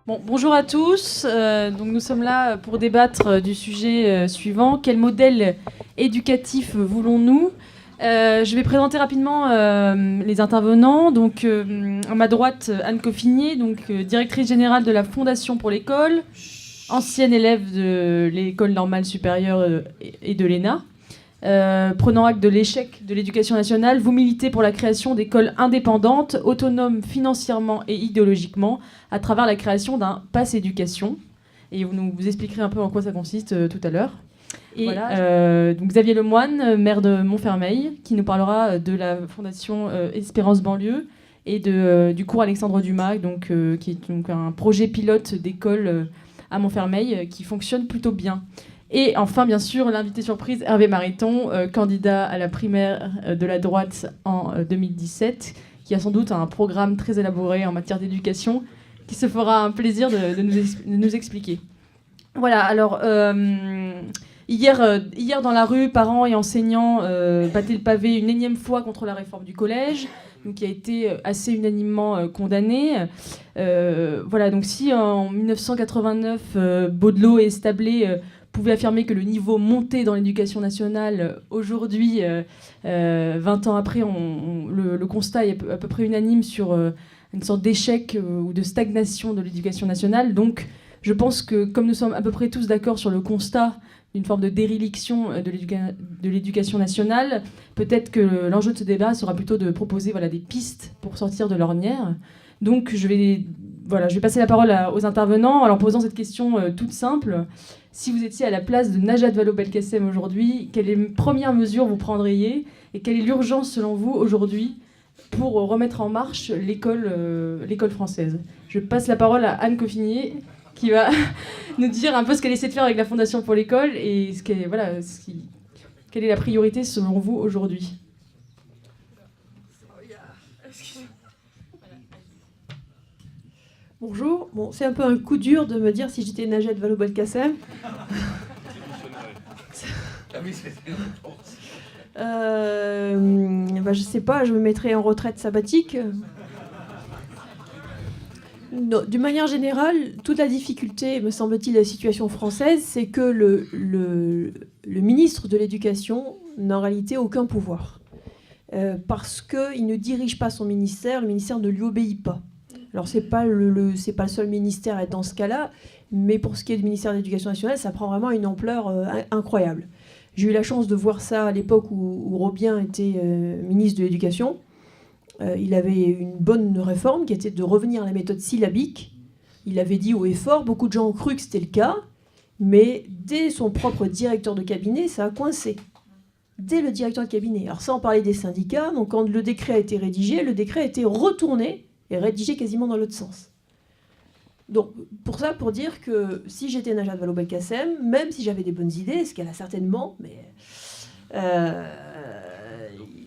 Bon, bonjour à tous. Donc nous sommes là pour débattre du sujet suivant. Quel modèle éducatif voulons-nous ? Je vais présenter rapidement les intervenants. Donc à ma droite, Anne Coffinier, donc directrice générale de la Fondation pour l'école, ancienne élève de l'école normale supérieure et de l'ENA. Prenant acte de l'échec de l'éducation nationale, vous militez pour la création d'écoles indépendantes, autonomes financièrement et idéologiquement, à travers la création d'un pass éducation. Et vous expliquerez un peu en quoi ça consiste tout à l'heure. Et voilà. Donc Xavier Lemoine, maire de Montfermeil, qui nous parlera de la fondation Espérance Banlieue et du cours Alexandre Dumas, donc, qui est donc un projet pilote d'école à Montfermeil qui fonctionne plutôt bien. Et enfin, bien sûr, l'invité surprise, Hervé Mariton, candidat à la primaire de la droite en 2017, qui a sans doute un programme très élaboré en matière d'éducation, qui se fera un plaisir de nous expliquer. Voilà, alors, hier dans la rue, parents et enseignants battaient le pavé une énième fois contre la réforme du collège, donc qui a été assez unanimement condamnée. Voilà, donc si en 1989, Baudelot et Establet pouvait affirmer que le niveau montait dans l'éducation nationale. Aujourd'hui, 20 ans après, le constat est à peu près unanime sur une sorte d'échec ou de stagnation de l'éducation nationale. Donc, je pense que comme nous sommes à peu près tous d'accord sur le constat d'une forme de déréliction de l'éducation nationale, peut-être que l'enjeu de ce débat sera plutôt de proposer des pistes pour sortir de l'ornière. Donc, je vais passer la parole aux intervenants en leur posant cette question toute simple. Si vous étiez à la place de Najat Vallaud-Belkacem aujourd'hui, quelles premières mesures vous prendriez et quelle est l'urgence selon vous aujourd'hui pour remettre en marche l'école française ? Je passe la parole à Anne Coffinier qui va nous dire un peu ce qu'elle essaie de faire avec la Fondation pour l'école et quelle est la priorité selon vous aujourd'hui ? Bonjour. Bon, c'est un peu un coup dur de me dire si j'étais Najat Vallaud-Belkacem. Je sais pas, je me mettrais en retraite sabbatique. Non, d'une manière générale, toute la difficulté, me semble-t-il, de la situation française, c'est que le ministre de l'Éducation n'a en réalité aucun pouvoir. Parce qu'il ne dirige pas son ministère, le ministère ne lui obéit pas. Alors, c'est pas le seul ministère à être dans ce cas-là, mais pour ce qui est du ministère de l'Éducation nationale, ça prend vraiment une ampleur incroyable. J'ai eu la chance de voir ça à l'époque où Robien était ministre de l'Éducation. Il avait une bonne réforme qui était de revenir à la méthode syllabique. Il avait dit haut et fort, beaucoup de gens ont cru que c'était le cas, mais dès son propre directeur de cabinet, ça a coincé. Dès le directeur de cabinet. Alors, sans parler des syndicats, donc quand le décret a été rédigé, le décret a été retourné et rédigé quasiment dans l'autre sens. Donc, pour dire que si j'étais Najat Vallaud-Belkacem, même si j'avais des bonnes idées, ce qu'elle a certainement, mais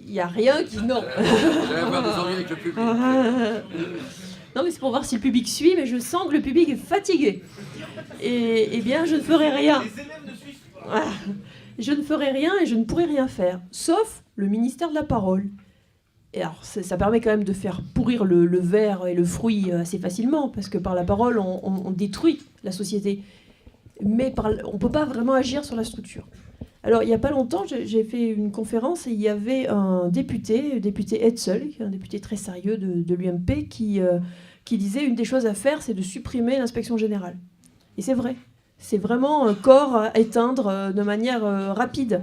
il n'y a rien qui... Non. J'allais avoir des ennuis avec le public. Non, mais c'est pour voir si le public suit, mais je sens que le public est fatigué. Et eh bien, je ne ferai rien. Les élèves ne suivent pas. Je ne ferai rien et je ne pourrai rien faire, sauf le ministère de la Parole. Et alors, ça permet quand même de faire pourrir le verre et le fruit assez facilement, parce que par la parole, on détruit la société. Mais on ne peut pas vraiment agir sur la structure. Alors, il n'y a pas longtemps, j'ai fait une conférence et il y avait un député Hetzel, un député très sérieux de l'UMP, qui disait une des choses à faire, c'est de supprimer l'inspection générale. Et c'est vrai. C'est vraiment un corps à éteindre de manière rapide.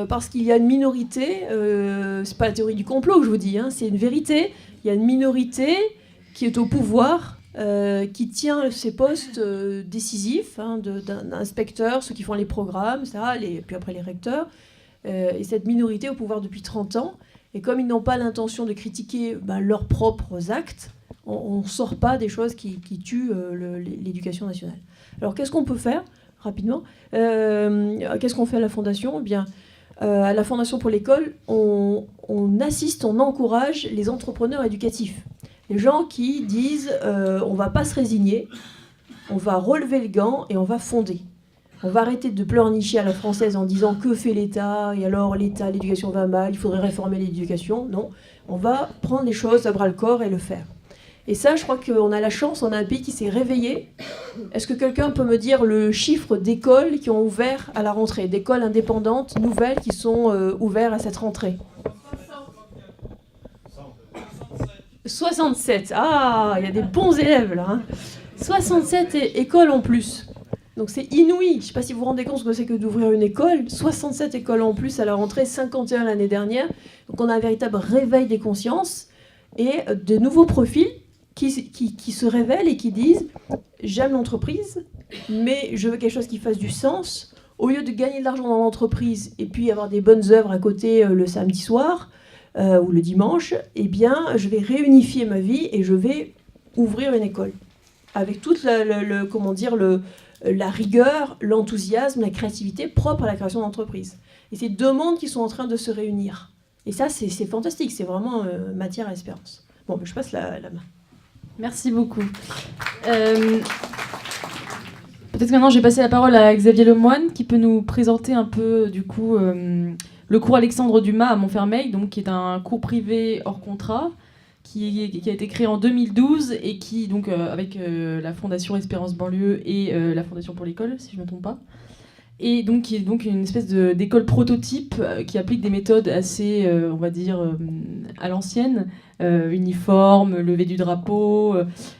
Parce qu'il y a une minorité, c'est pas la théorie du complot que je vous dis, hein, c'est une vérité. Il y a une minorité qui est au pouvoir, qui tient ces postes décisifs d'inspecteurs, ceux qui font les programmes, puis après les recteurs. Et cette minorité est au pouvoir depuis 30 ans. Et comme ils n'ont pas l'intention de critiquer leurs propres actes, on ne sort pas des choses qui tuent l'éducation nationale. Alors qu'est-ce qu'on peut faire rapidement ? Qu'est-ce qu'on fait à la Fondation ? Eh bien, à la Fondation pour l'école, on assiste, on encourage les entrepreneurs éducatifs. Les gens qui disent on ne va pas se résigner, on va relever le gant et on va fonder. On va arrêter de pleurnicher à la française en disant que fait l'État, et alors l'État, l'éducation va mal, il faudrait réformer l'éducation. Non, on va prendre les choses à bras-le-corps et le faire. Et ça, je crois qu'on a la chance, on a un pays qui s'est réveillé. Est-ce que quelqu'un peut me dire le chiffre d'écoles qui ont ouvert à la rentrée, d'écoles indépendantes, nouvelles, qui sont ouvertes à cette rentrée? 67. Ah, il y a des bons élèves là. 67 écoles en plus. Donc c'est inouï. Je ne sais pas si vous vous rendez compte ce que c'est que d'ouvrir une école. 67 écoles en plus à la rentrée, 51 l'année dernière. Donc on a un véritable réveil des consciences et de nouveaux profils qui se révèlent et qui disent « J'aime l'entreprise, mais je veux quelque chose qui fasse du sens. Au lieu de gagner de l'argent dans l'entreprise et puis avoir des bonnes œuvres à côté le samedi soir ou le dimanche, eh bien, je vais réunifier ma vie et je vais ouvrir une école. Avec toute la rigueur, l'enthousiasme, la créativité propre à la création d'entreprise. Et c'est deux mondes qui sont en train de se réunir. Et ça, c'est fantastique. C'est vraiment matière à espérance. Bon, je passe la main. Merci beaucoup. Peut-être que maintenant, je vais passer la parole à Xavier Lemoine, qui peut nous présenter un peu, du coup, le cours Alexandre Dumas à Montfermeil, donc, qui est un cours privé hors contrat, qui a été créé en 2012 et qui, donc, avec la Fondation Espérance Banlieue et la Fondation pour l'école, si je ne me trompe pas, et donc qui est donc une espèce d'école prototype qui applique des méthodes assez, on va dire, à l'ancienne, uniforme, levée du drapeau,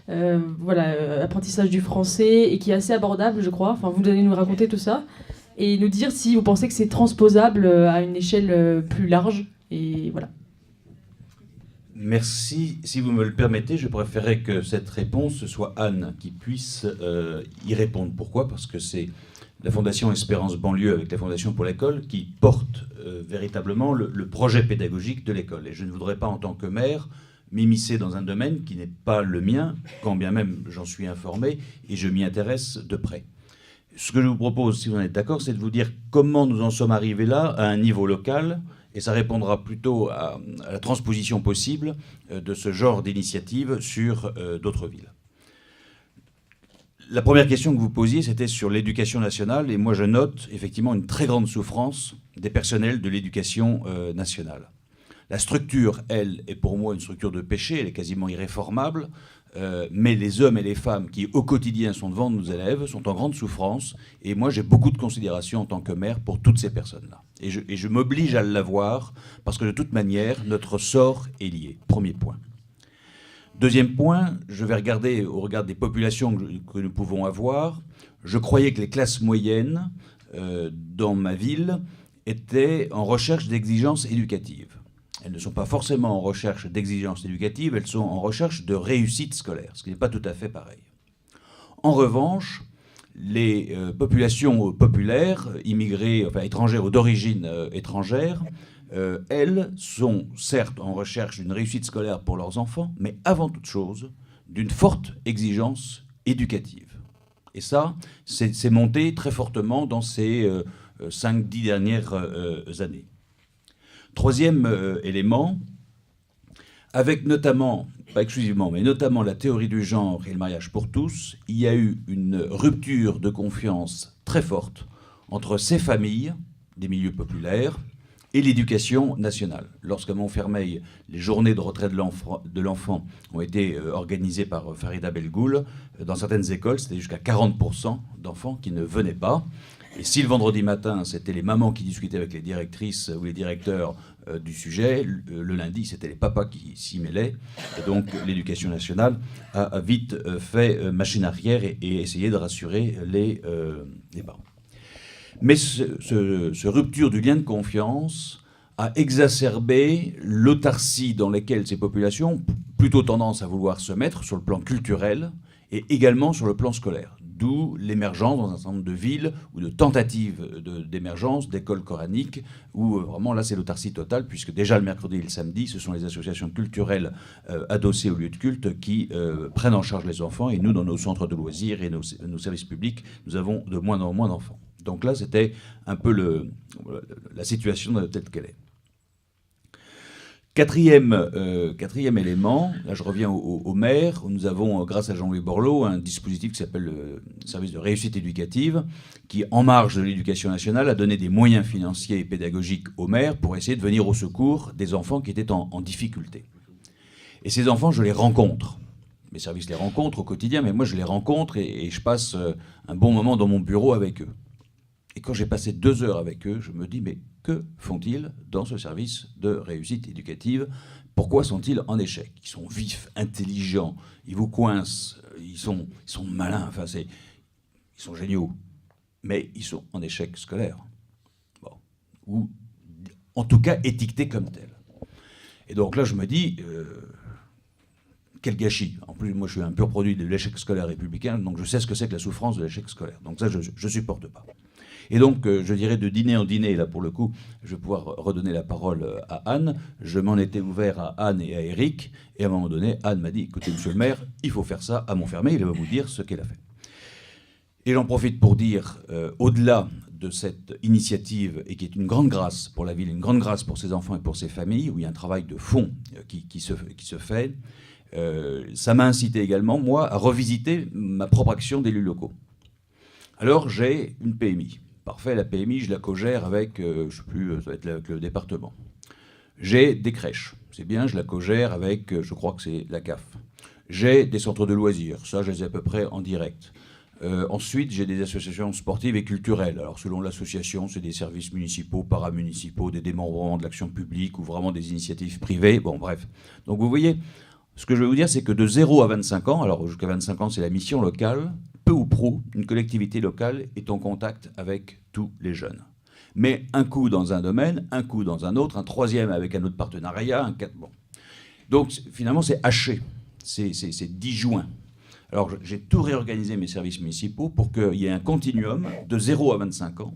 voilà, apprentissage du français, et qui est assez abordable, je crois. Enfin, vous allez nous raconter tout ça et nous dire si vous pensez que c'est transposable à une échelle plus large. Et voilà. Merci. Si vous me le permettez, je préférerais que cette réponse, ce soit Anne qui puisse y répondre. Pourquoi ? Parce que c'est la Fondation Espérance Banlieue avec la Fondation pour l'école qui porte véritablement le projet pédagogique de l'école. Et je ne voudrais pas, en tant que maire, m'immiscer dans un domaine qui n'est pas le mien, quand bien même j'en suis informé et je m'y intéresse de près. Ce que je vous propose, si vous en êtes d'accord, c'est de vous dire comment nous en sommes arrivés là, à un niveau local, et ça répondra plutôt à la transposition possible de ce genre d'initiative sur d'autres villes. La première question que vous posiez, c'était sur l'éducation nationale, et moi je note effectivement une très grande souffrance des personnels de l'éducation nationale. La structure, elle, est pour moi une structure de péché, elle est quasiment irréformable, mais les hommes et les femmes qui au quotidien sont devant nos élèves sont en grande souffrance, et moi j'ai beaucoup de considération en tant que maire pour toutes ces personnes-là. Et je m'oblige à l'avoir, parce que de toute manière, notre sort est lié. Premier point. Deuxième point, je vais regarder au regard des populations que nous pouvons avoir. Je croyais que les classes moyennes dans ma ville étaient en recherche d'exigences éducatives. Elles ne sont pas forcément en recherche d'exigences éducatives, elles sont en recherche de réussite scolaire, ce qui n'est pas tout à fait pareil. En revanche, les populations populaires, immigrées, enfin étrangères ou d'origine étrangère, elles sont certes en recherche d'une réussite scolaire pour leurs enfants, mais avant toute chose, d'une forte exigence éducative. Et ça, c'est monté très fortement dans ces 5-10 dernières années. Troisième élément, avec notamment, pas exclusivement, mais notamment la théorie du genre et le mariage pour tous, il y a eu une rupture de confiance très forte entre ces familles, des milieux populaires, et l'éducation nationale. Lorsqu'à Montfermeil, les journées de retrait de l'enfant ont été organisées par Farida Belgoul, dans certaines écoles, c'était jusqu'à 40% d'enfants qui ne venaient pas. Et si le vendredi matin, c'était les mamans qui discutaient avec les directrices ou les directeurs du sujet, le lundi, c'était les papas qui s'y mêlaient. Et donc, l'éducation nationale a vite fait machine arrière et essayé de rassurer les parents. Mais ce rupture du lien de confiance a exacerbé l'autarcie dans laquelle ces populations ont plutôt tendance à vouloir se mettre sur le plan culturel et également sur le plan scolaire. D'où l'émergence dans un certain nombre de villes ou de tentatives d'émergence d'écoles coraniques où vraiment là c'est l'autarcie totale, puisque déjà le mercredi et le samedi ce sont les associations culturelles adossées au lieu de culte qui prennent en charge les enfants, et nous dans nos centres de loisirs et nos services publics nous avons de moins en moins d'enfants. Donc là c'était un peu la situation telle qu'elle est. Quatrième élément, là je reviens au maire, où nous avons, grâce à Jean-Louis Borloo, un dispositif qui s'appelle le service de réussite éducative, qui, en marge de l'éducation nationale, a donné des moyens financiers et pédagogiques aux maires pour essayer de venir au secours des enfants qui étaient en difficulté. Et ces enfants, je les rencontre. mes services les rencontrent au quotidien, mais moi je les rencontre et je passe un bon moment dans mon bureau avec eux. Et quand j'ai passé 2 heures avec eux, je me dis, mais que font-ils dans ce service de réussite éducative? Pourquoi sont-ils en échec? Ils sont vifs, intelligents, ils vous coincent, ils sont malins, enfin ils sont géniaux, mais ils sont en échec scolaire. Bon. Ou en tout cas étiquetés comme tels. Et donc là je me dis, quel gâchis. En plus, moi je suis un pur produit de l'échec scolaire républicain, donc je sais ce que c'est que la souffrance de l'échec scolaire. Donc ça je ne supporte pas. Et donc, je dirais de dîner en dîner, là pour le coup, je vais pouvoir redonner la parole à Anne. Je m'en étais ouvert à Anne et à Éric, et à un moment donné, Anne m'a dit, écoutez, monsieur le maire, il faut faire ça à Montfermeil, il va vous dire ce qu'elle a fait. Et j'en profite pour dire, au-delà de cette initiative, et qui est une grande grâce pour la ville, une grande grâce pour ses enfants et pour ses familles, où il y a un travail de fond qui se fait, ça m'a incité également, moi, à revisiter ma propre action d'élus locaux. Alors, j'ai une PMI. Parfait, la PMI, je la co-gère avec, je ne sais plus, ça va être avec le département. J'ai des crèches, c'est bien, je la co-gère avec, je crois que c'est la CAF. J'ai des centres de loisirs, ça, je les ai à peu près en direct. Ensuite, j'ai des associations sportives et culturelles. Alors, selon l'association, c'est des services municipaux, paramunicipaux, des démembrements de l'action publique ou vraiment des initiatives privées. Bon, bref. Donc, vous voyez, ce que je veux vous dire, c'est que de 0 à 25 ans, alors jusqu'à 25 ans, c'est la mission locale, peu ou prou, une collectivité locale est en contact avec tous les jeunes. Mais un coup dans un domaine, un coup dans un autre, un troisième avec un autre partenariat, un quatre... Bon. Donc finalement c'est haché, c'est disjoint. Alors j'ai tout réorganisé mes services municipaux pour qu'il y ait un continuum de 0 à 25 ans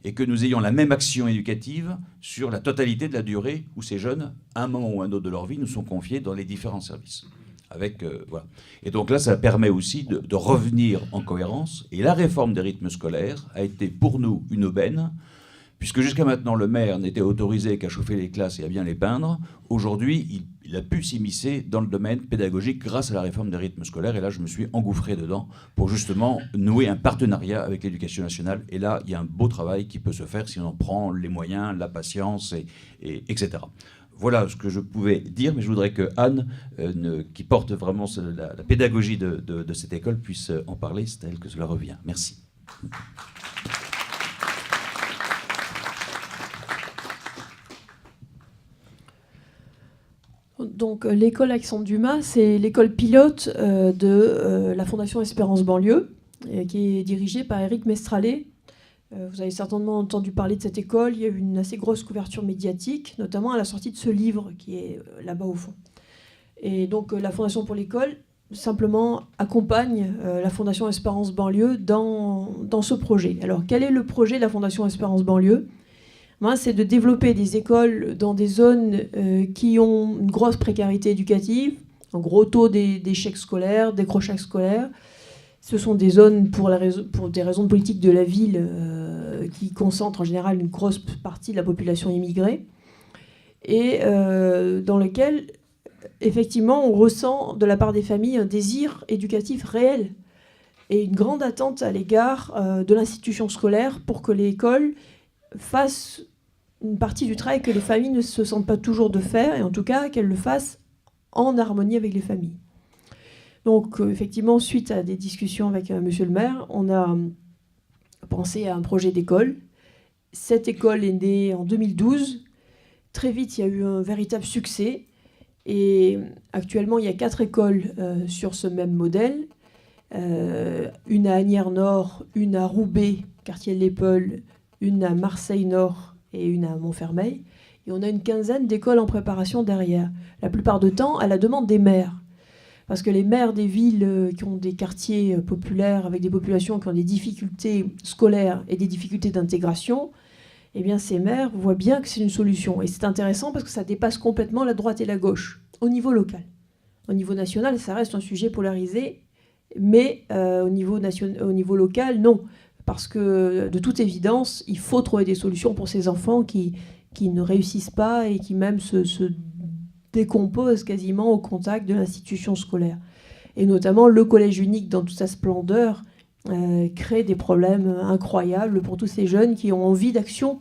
et que nous ayons la même action éducative sur la totalité de la durée où ces jeunes, à un moment ou un autre de leur vie, nous sont confiés dans les différents services. Voilà. Et donc là, ça permet aussi de revenir en cohérence. Et la réforme des rythmes scolaires a été pour nous une aubaine, puisque jusqu'à maintenant, le maire n'était autorisé qu'à chauffer les classes et à bien les peindre. Aujourd'hui, il a pu s'immiscer dans le domaine pédagogique grâce à la réforme des rythmes scolaires. Et là, je me suis engouffré dedans pour justement nouer un partenariat avec l'éducation nationale. Et là, il y a un beau travail qui peut se faire si on en prend les moyens, la patience, etc. Voilà ce que je pouvais dire, mais je voudrais que Anne, qui porte vraiment la pédagogie de cette école, puisse en parler. C'est à elle que cela revient. Merci. Donc l'école Alexandre Dumas, c'est l'école pilote de la Fondation Espérance Banlieue, qui est dirigée par Éric Mestralet. Vous avez certainement entendu parler de cette école. Il y a eu une assez grosse couverture médiatique, notamment à la sortie de ce livre qui est là-bas au fond. Et donc la Fondation pour l'école, simplement, accompagne la Fondation Espérance Banlieue dans ce projet. Alors quel est le projet de la Fondation Espérance Banlieue ? C'est de développer des écoles dans des zones qui ont une grosse précarité éducative, un gros taux d'échecs scolaires, décrochage scolaire. Ce sont des zones, pour des raisons politiques de la ville, qui concentrent en général une grosse partie de la population immigrée, et dans lesquelles, effectivement, on ressent de la part des familles un désir éducatif réel et une grande attente à l'égard de l'institution scolaire pour que l'école fasse une partie du travail que les familles ne se sentent pas toujours de faire, et en tout cas qu'elle le fasse en harmonie avec les familles. Donc effectivement, suite à des discussions avec monsieur le maire, on a pensé à un projet d'école. Cette école est née en 2012. Très vite, il y a eu un véritable succès. Et actuellement, il y a 4 écoles sur ce même modèle. Une à Asnières-Nord, une à Roubaix, quartier de l'Épeule, une à Marseille-Nord et une à Montfermeil. Et on a une quinzaine d'écoles en préparation derrière. La plupart du temps, à la demande des maires. Parce que les maires des villes qui ont des quartiers populaires avec des populations qui ont des difficultés scolaires et des difficultés d'intégration, eh bien ces maires voient bien que c'est une solution. Et c'est intéressant parce que ça dépasse complètement la droite et la gauche au niveau local. Au niveau national, ça reste un sujet polarisé, mais au niveau local, non. Parce que de toute évidence, il faut trouver des solutions pour ces enfants qui ne réussissent pas et qui même se décompose quasiment au contact de l'institution scolaire. Et notamment, le collège unique, dans toute sa splendeur, crée des problèmes incroyables pour tous ces jeunes qui ont envie d'action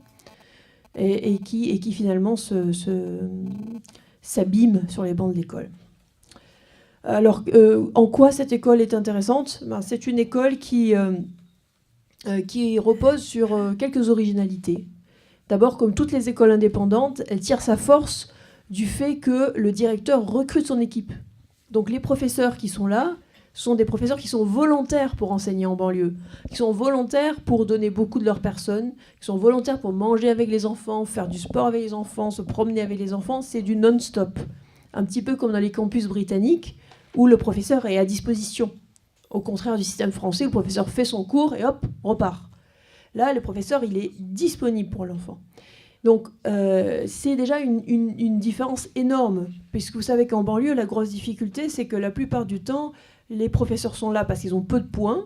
et qui finalement s'abîment sur les bancs de l'école. Alors, en quoi cette école est intéressante ? C'est une école qui repose sur quelques originalités. D'abord, comme toutes les écoles indépendantes, elle tire sa force du fait que le directeur recrute son équipe. Donc les professeurs qui sont là sont des professeurs qui sont volontaires pour enseigner en banlieue, qui sont volontaires pour donner beaucoup de leur personne, qui sont volontaires pour manger avec les enfants, faire du sport avec les enfants, se promener avec les enfants. C'est du non-stop. Un petit peu comme dans les campus britanniques, où le professeur est à disposition. Au contraire du système français, où le professeur fait son cours et hop, repart. Là, le professeur, il est disponible pour l'enfant. Donc, c'est déjà une différence énorme, puisque vous savez qu'en banlieue, la grosse difficulté, c'est que la plupart du temps, les professeurs sont là parce qu'ils ont peu de points,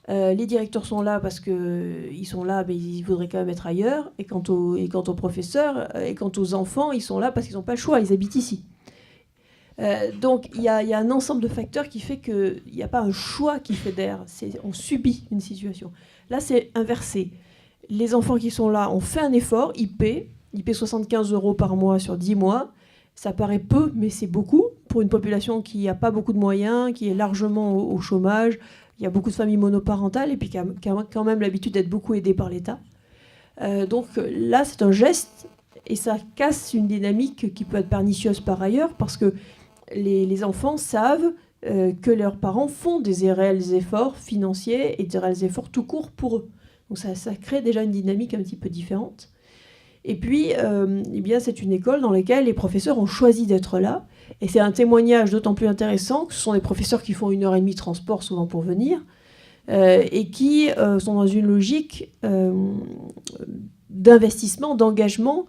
les directeurs sont là parce qu'ils sont là, mais ils voudraient quand même être ailleurs, et quant aux professeurs, et quant aux enfants, ils sont là parce qu'ils n'ont pas le choix, ils habitent ici. Donc, il y a un ensemble de facteurs qui fait qu'il n'y a pas un choix qui fédère, on subit une situation. Là, c'est inversé. Les enfants qui sont là ont fait un effort, ils paient 75 € par mois sur 10 mois. Ça paraît peu, mais c'est beaucoup pour une population qui n'a pas beaucoup de moyens, qui est largement au chômage. Il y a beaucoup de familles monoparentales et puis qui a quand même l'habitude d'être beaucoup aidées par l'État. Donc là, c'est un geste et ça casse une dynamique qui peut être pernicieuse par ailleurs parce que les enfants savent que leurs parents font des réels efforts financiers et des réels efforts tout court pour eux. Donc ça crée déjà une dynamique un petit peu différente. Et puis, eh bien, c'est une école dans laquelle les professeurs ont choisi d'être là. Et c'est un témoignage d'autant plus intéressant que ce sont des professeurs qui font 1h30 de transport souvent pour venir et qui sont dans une logique d'investissement, d'engagement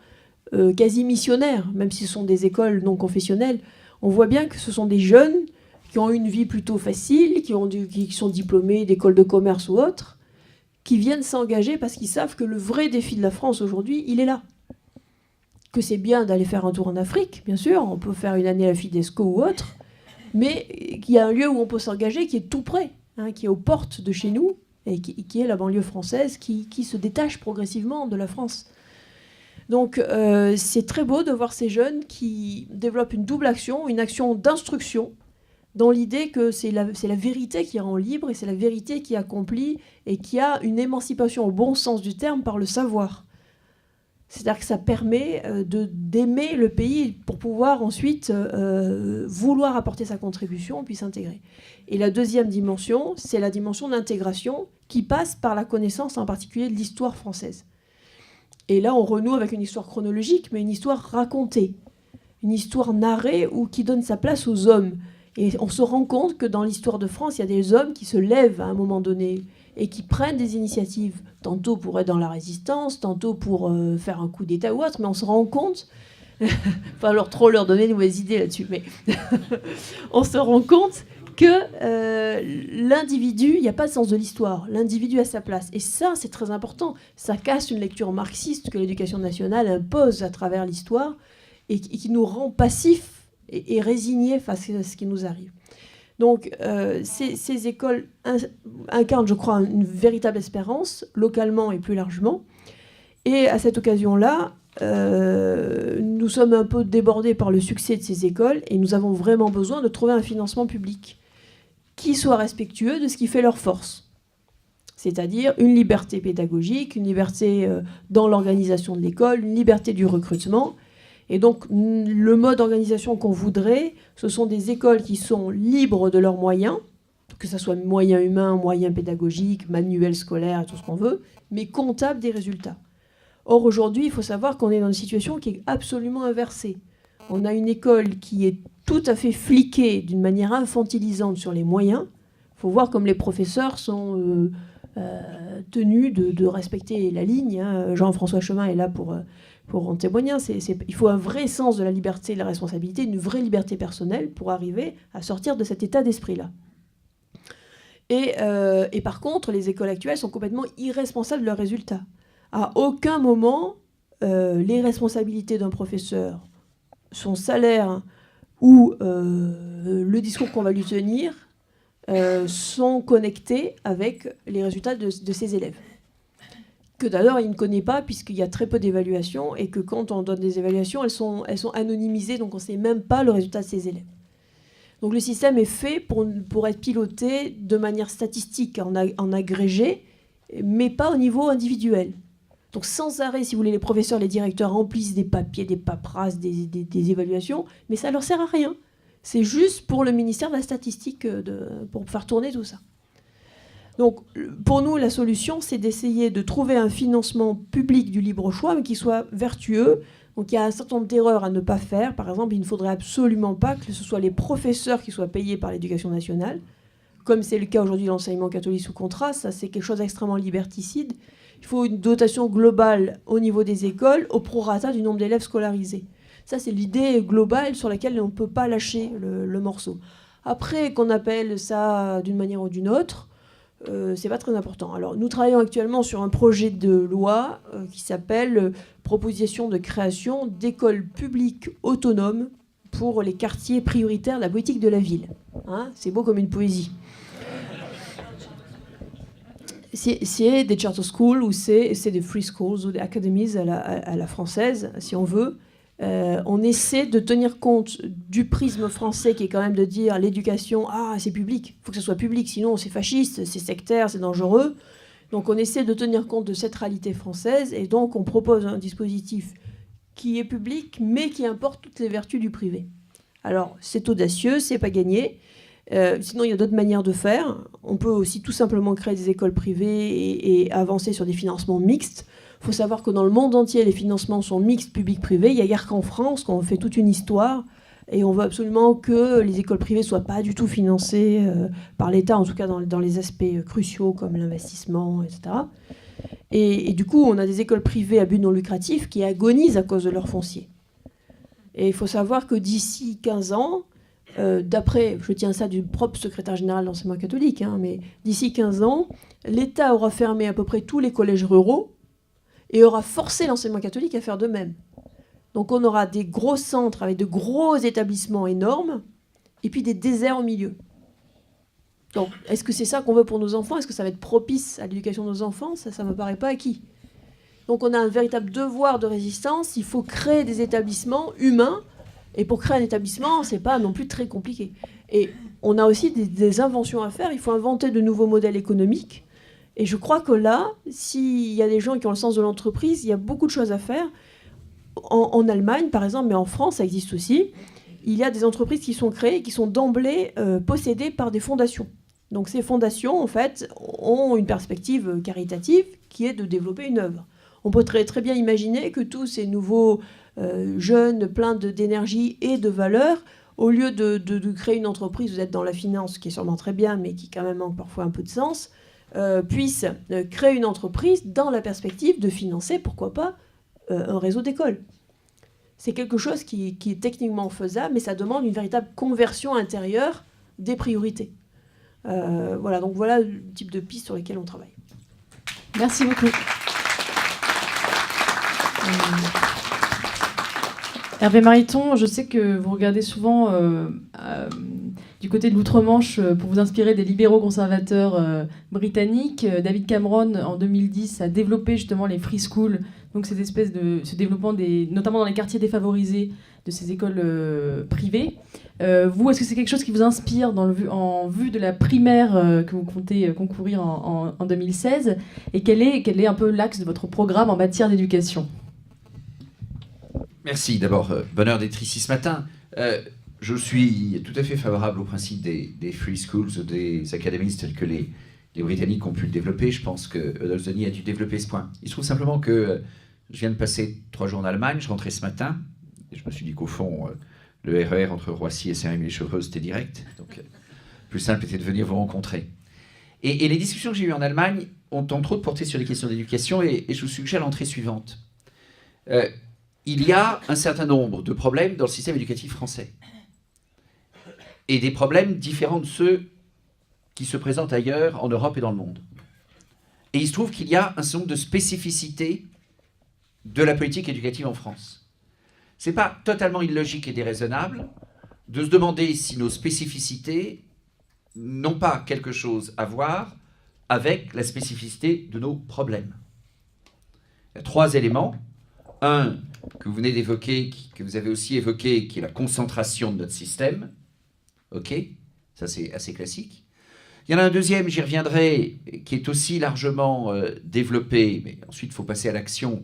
quasi missionnaire, même si ce sont des écoles non confessionnelles. On voit bien que ce sont des jeunes qui ont une vie plutôt facile, qui sont diplômés d'écoles de commerce ou autres, qui viennent s'engager parce qu'ils savent que le vrai défi de la France aujourd'hui, il est là. Que c'est bien d'aller faire un tour en Afrique, bien sûr, on peut faire une année à la Fidesco ou autre, mais qu'il y a un lieu où on peut s'engager qui est tout près, qui est aux portes de chez nous, et qui est la banlieue française, qui se détache progressivement de la France. Donc c'est très beau de voir ces jeunes qui développent une double action, une action d'instruction, dans l'idée que c'est la vérité qui rend libre et c'est la vérité qui accomplit et qui a une émancipation au bon sens du terme par le savoir. C'est-à-dire que ça permet d'aimer le pays pour pouvoir ensuite vouloir apporter sa contribution puis s'intégrer. Et la deuxième dimension, c'est la dimension d'intégration qui passe par la connaissance en particulier de l'histoire française. Et là, on renoue avec une histoire chronologique, mais une histoire racontée, une histoire narrée ou qui donne sa place aux hommes. Et on se rend compte que dans l'histoire de France, il y a des hommes qui se lèvent à un moment donné et qui prennent des initiatives, tantôt pour être dans la résistance, tantôt pour faire un coup d'État ou autre, mais on se rend compte, enfin alors trop leur donner de mauvaises idées là-dessus, mais on se rend compte que l'individu, il n'y a pas de sens de l'histoire, l'individu a sa place. Et ça, c'est très important. Ça casse une lecture marxiste que l'éducation nationale impose à travers l'histoire et qui nous rend passifs et résignés face à ce qui nous arrive. Donc, ces écoles incarnent, je crois, une véritable espérance, localement et plus largement. Et à cette occasion-là, nous sommes un peu débordés par le succès de ces écoles et nous avons vraiment besoin de trouver un financement public qui soit respectueux de ce qui fait leur force. C'est-à-dire une liberté pédagogique, une liberté dans l'organisation de l'école, une liberté du recrutement. Et donc, le mode d'organisation qu'on voudrait, ce sont des écoles qui sont libres de leurs moyens, que ce soit moyens humains, moyens pédagogiques, manuels scolaires, tout ce qu'on veut, mais comptables des résultats. Or, aujourd'hui, il faut savoir qu'on est dans une situation qui est absolument inversée. On a une école qui est tout à fait fliquée d'une manière infantilisante sur les moyens. Il faut voir comme les professeurs sont tenus de respecter la ligne. Jean-François Chemin est là pour en témoigner. Il faut un vrai sens de la liberté et de la responsabilité, une vraie liberté personnelle pour arriver à sortir de cet état d'esprit-là. Et par contre, les écoles actuelles sont complètement irresponsables de leurs résultats. À aucun moment, les responsabilités d'un professeur, son salaire ou le discours qu'on va lui tenir sont connectés avec les résultats de ses élèves. Que d'ailleurs, il ne connaît pas puisqu'il y a très peu d'évaluations et que quand on donne des évaluations, elles sont anonymisées, donc on ne sait même pas le résultat de ses élèves. Donc le système est fait pour être piloté de manière statistique, en agrégé, mais pas au niveau individuel. Donc sans arrêt, si vous voulez, les professeurs, les directeurs remplissent des papiers, des paperasses, des évaluations, mais ça ne leur sert à rien. C'est juste pour le ministère de la Statistique, pour faire tourner tout ça. Donc pour nous, la solution, c'est d'essayer de trouver un financement public du libre choix, mais qui soit vertueux. Donc il y a un certain nombre d'erreurs à ne pas faire. Par exemple, il ne faudrait absolument pas que ce soit les professeurs qui soient payés par l'Éducation nationale, comme c'est le cas aujourd'hui de l'enseignement catholique sous contrat. Ça, c'est quelque chose d'extrêmement liberticide. Il faut une dotation globale au niveau des écoles, au prorata du nombre d'élèves scolarisés. Ça, c'est l'idée globale sur laquelle on ne peut pas lâcher le morceau. Après, qu'on appelle ça d'une manière ou d'une autre, c'est pas très important. Alors, nous travaillons actuellement sur un projet de loi qui s'appelle Proposition de création d'écoles publiques autonomes pour les quartiers prioritaires de la politique de la ville. Hein, c'est beau comme une poésie. C'est des charter schools ou c'est des free schools ou des academies à la française, si on veut. On essaie de tenir compte du prisme français qui est quand même de dire l'éducation, c'est public, il faut que ce soit public, sinon c'est fasciste, c'est sectaire, c'est dangereux. Donc on essaie de tenir compte de cette réalité française et donc on propose un dispositif qui est public mais qui importe toutes les vertus du privé. Alors c'est audacieux, c'est pas gagné. Sinon, il y a d'autres manières de faire. On peut aussi tout simplement créer des écoles privées et avancer sur des financements mixtes. Il faut savoir que dans le monde entier, les financements sont mixtes, publics-privés. Il n'y a guère qu'en France qu'on fait toute une histoire. Et on veut absolument que les écoles privées ne soient pas du tout financées par l'État, en tout cas dans les aspects cruciaux comme l'investissement, etc. Et du coup, on a des écoles privées à but non lucratif qui agonisent à cause de leur foncier. Et il faut savoir que d'ici 15 ans, d'après, je tiens ça du propre secrétaire général de l'enseignement catholique, mais d'ici 15 ans, l'État aura fermé à peu près tous les collèges ruraux et aura forcé l'enseignement catholique à faire de même. Donc on aura des gros centres avec de gros établissements énormes et puis des déserts au milieu. Donc est-ce que c'est ça qu'on veut pour nos enfants ? Est-ce que ça va être propice à l'éducation de nos enfants ? Ça ne me paraît pas acquis. Donc on a un véritable devoir de résistance. Il faut créer des établissements humains. Et pour créer un établissement, ce n'est pas non plus très compliqué. Et on a aussi des inventions à faire. Il faut inventer de nouveaux modèles économiques. Et je crois que là, s'il y a des gens qui ont le sens de l'entreprise, il y a beaucoup de choses à faire. En Allemagne, par exemple, mais en France, ça existe aussi. Il y a des entreprises qui sont créées et qui sont d'emblée possédées par des fondations. Donc ces fondations, en fait, ont une perspective caritative qui est de développer une œuvre. On peut très, très bien imaginer que tous ces nouveaux jeunes, pleins d'énergie et de valeur, au lieu de créer une entreprise, vous êtes dans la finance, qui est sûrement très bien, mais qui quand même manque parfois un peu de sens, puissent créer une entreprise dans la perspective de financer, pourquoi pas, un réseau d'écoles. C'est quelque chose qui est techniquement faisable, mais ça demande une véritable conversion intérieure des priorités. Voilà, donc voilà le type de pistes sur lesquelles on travaille. Merci beaucoup. Hervé Mariton, je sais que vous regardez souvent du côté de l'Outre-Manche pour vous inspirer des libéraux conservateurs britanniques. David Cameron, en 2010, a développé justement les free schools, donc cette espèce de ce développement notamment dans les quartiers défavorisés de ces écoles privées. Vous, est-ce que c'est quelque chose qui vous inspire en vue de la primaire que vous comptez concourir en 2016 ? Et quel est un peu l'axe de votre programme en matière d'éducation ? Merci. D'abord, bonheur d'être ici ce matin. Je suis tout à fait favorable au principe des free schools, des academies telles que les Britanniques ont pu le développer. Je pense que Eudolzoni a dû développer ce point. Il se trouve simplement que je viens de passer 3 jours en Allemagne, je rentrais ce matin, et je me suis dit qu'au fond, le RER entre Roissy et Saint-Rémy-les-Chevreuse, c'était direct. Donc, plus simple était de venir vous rencontrer. Et les discussions que j'ai eues en Allemagne ont entre autres porté sur les questions d'éducation, et je vous suggère l'entrée suivante. Il y a un certain nombre de problèmes dans le système éducatif français. Et des problèmes différents de ceux qui se présentent ailleurs, en Europe et dans le monde. Et il se trouve qu'il y a un certain nombre de spécificités de la politique éducative en France. Ce n'est pas totalement illogique et déraisonnable de se demander si nos spécificités n'ont pas quelque chose à voir avec la spécificité de nos problèmes. Il y a 3 éléments. Un, que vous venez d'évoquer, que vous avez aussi évoqué, qui est la concentration de notre système. Ok, ça c'est assez classique. Il y en a un deuxième, j'y reviendrai, qui est aussi largement développé, mais ensuite il faut passer à l'action,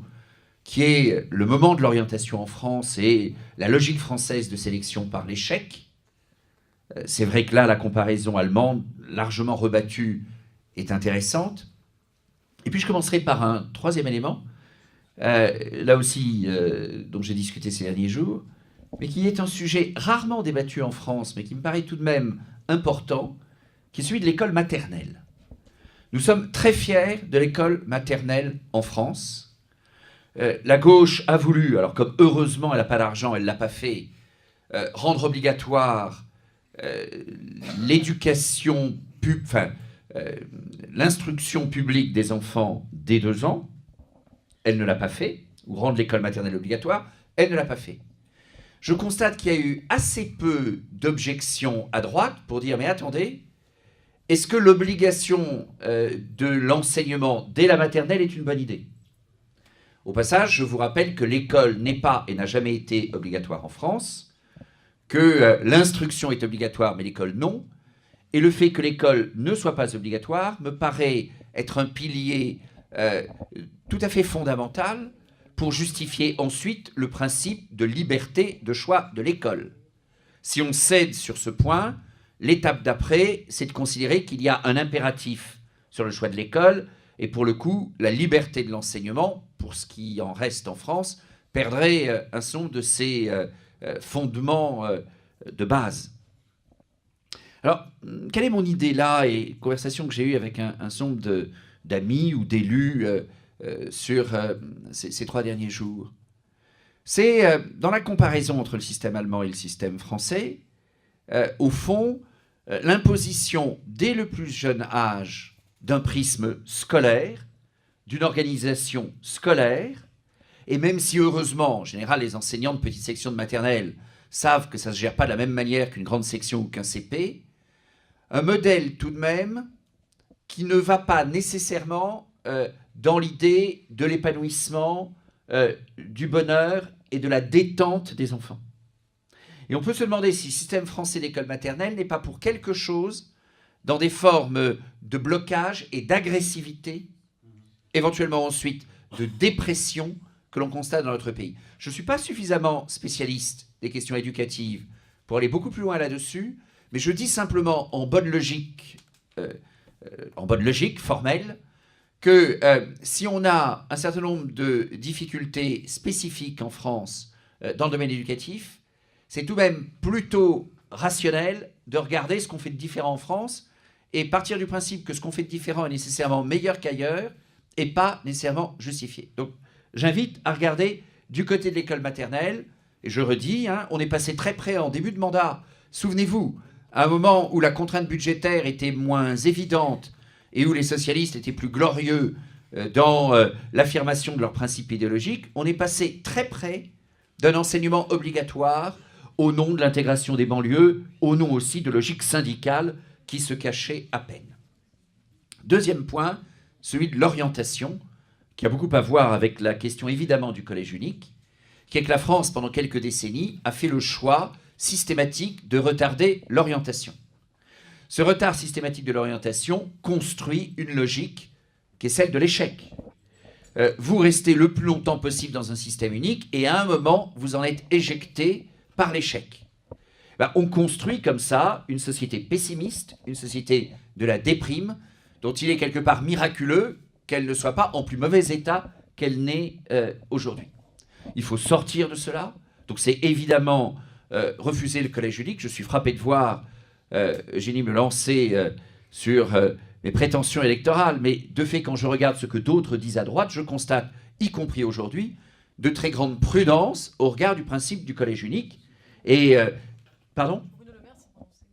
qui est le moment de l'orientation en France et la logique française de sélection par l'échec. C'est vrai que là, la comparaison allemande, largement rebattue, est intéressante. Et puis je commencerai par un troisième élément, là aussi, dont j'ai discuté ces derniers jours, mais qui est un sujet rarement débattu en France, mais qui me paraît tout de même important, qui est celui de l'école maternelle. Nous sommes très fiers de l'école maternelle en France. La gauche a voulu, alors comme heureusement elle n'a pas d'argent, elle ne l'a pas fait, rendre obligatoire l'éducation, l'instruction publique des enfants dès 2 ans. Elle ne l'a pas fait, ou rendre l'école maternelle obligatoire, elle ne l'a pas fait. Je constate qu'il y a eu assez peu d'objections à droite pour dire « mais attendez, est-ce que l'obligation de l'enseignement dès la maternelle est une bonne idée ?» Au passage, je vous rappelle que l'école n'est pas et n'a jamais été obligatoire en France, que l'instruction est obligatoire mais l'école non, et le fait que l'école ne soit pas obligatoire me paraît être un pilier tout à fait fondamental pour justifier ensuite le principe de liberté de choix de l'école. Si on cède sur ce point, l'étape d'après, c'est de considérer qu'il y a un impératif sur le choix de l'école, et pour le coup, la liberté de l'enseignement, pour ce qui en reste en France, perdrait un certain nombre de ses fondements de base. Alors, quelle est mon idée là, et conversation que j'ai eue avec un certain nombre d'amis ou d'élus sur ces 3 derniers jours? C'est dans la comparaison entre le système allemand et le système français, au fond, l'imposition dès le plus jeune âge d'un prisme scolaire, d'une organisation scolaire, et même si heureusement, en général, les enseignants de petite section de maternelle savent que ça ne se gère pas de la même manière qu'une grande section ou qu'un CP, un modèle tout de même qui ne va pas nécessairement dans l'idée de l'épanouissement, du bonheur et de la détente des enfants. Et on peut se demander si le système français d'école maternelle n'est pas pour quelque chose dans des formes de blocage et d'agressivité, éventuellement ensuite de dépression que l'on constate dans notre pays. Je ne suis pas suffisamment spécialiste des questions éducatives pour aller beaucoup plus loin là-dessus, mais je dis simplement en bonne logique formelle, que si on a un certain nombre de difficultés spécifiques en France dans le domaine éducatif, c'est tout de même plutôt rationnel de regarder ce qu'on fait de différent en France et partir du principe que ce qu'on fait de différent est nécessairement meilleur qu'ailleurs et pas nécessairement justifié. Donc j'invite à regarder du côté de l'école maternelle, et je redis, on est passé très près en début de mandat, souvenez-vous, à un moment où la contrainte budgétaire était moins évidente et où les socialistes étaient plus glorieux dans l'affirmation de leurs principes idéologiques, on est passé très près d'un enseignement obligatoire au nom de l'intégration des banlieues, au nom aussi de logiques syndicales qui se cachaient à peine. Deuxième point, celui de l'orientation, qui a beaucoup à voir avec la question évidemment du collège unique, qui est que la France, pendant quelques décennies, a fait le choix systématique de retarder l'orientation. Ce retard systématique de l'orientation construit une logique qui est celle de l'échec. Vous restez le plus longtemps possible dans un système unique et à un moment, vous en êtes éjecté par l'échec. On construit comme ça une société pessimiste, une société de la déprime, dont il est quelque part miraculeux qu'elle ne soit pas en plus mauvais état qu'elle n'est aujourd'hui. Il faut sortir de cela. Donc c'est évidemment refuser le collège unique. Je suis frappé de voir Eugénie me lancer sur mes prétentions électorales, mais de fait, quand je regarde ce que d'autres disent à droite, je constate, y compris aujourd'hui, de très grande prudence au regard du principe du collège unique. Et pardon ? Bruno Le Maire s'est prononcé.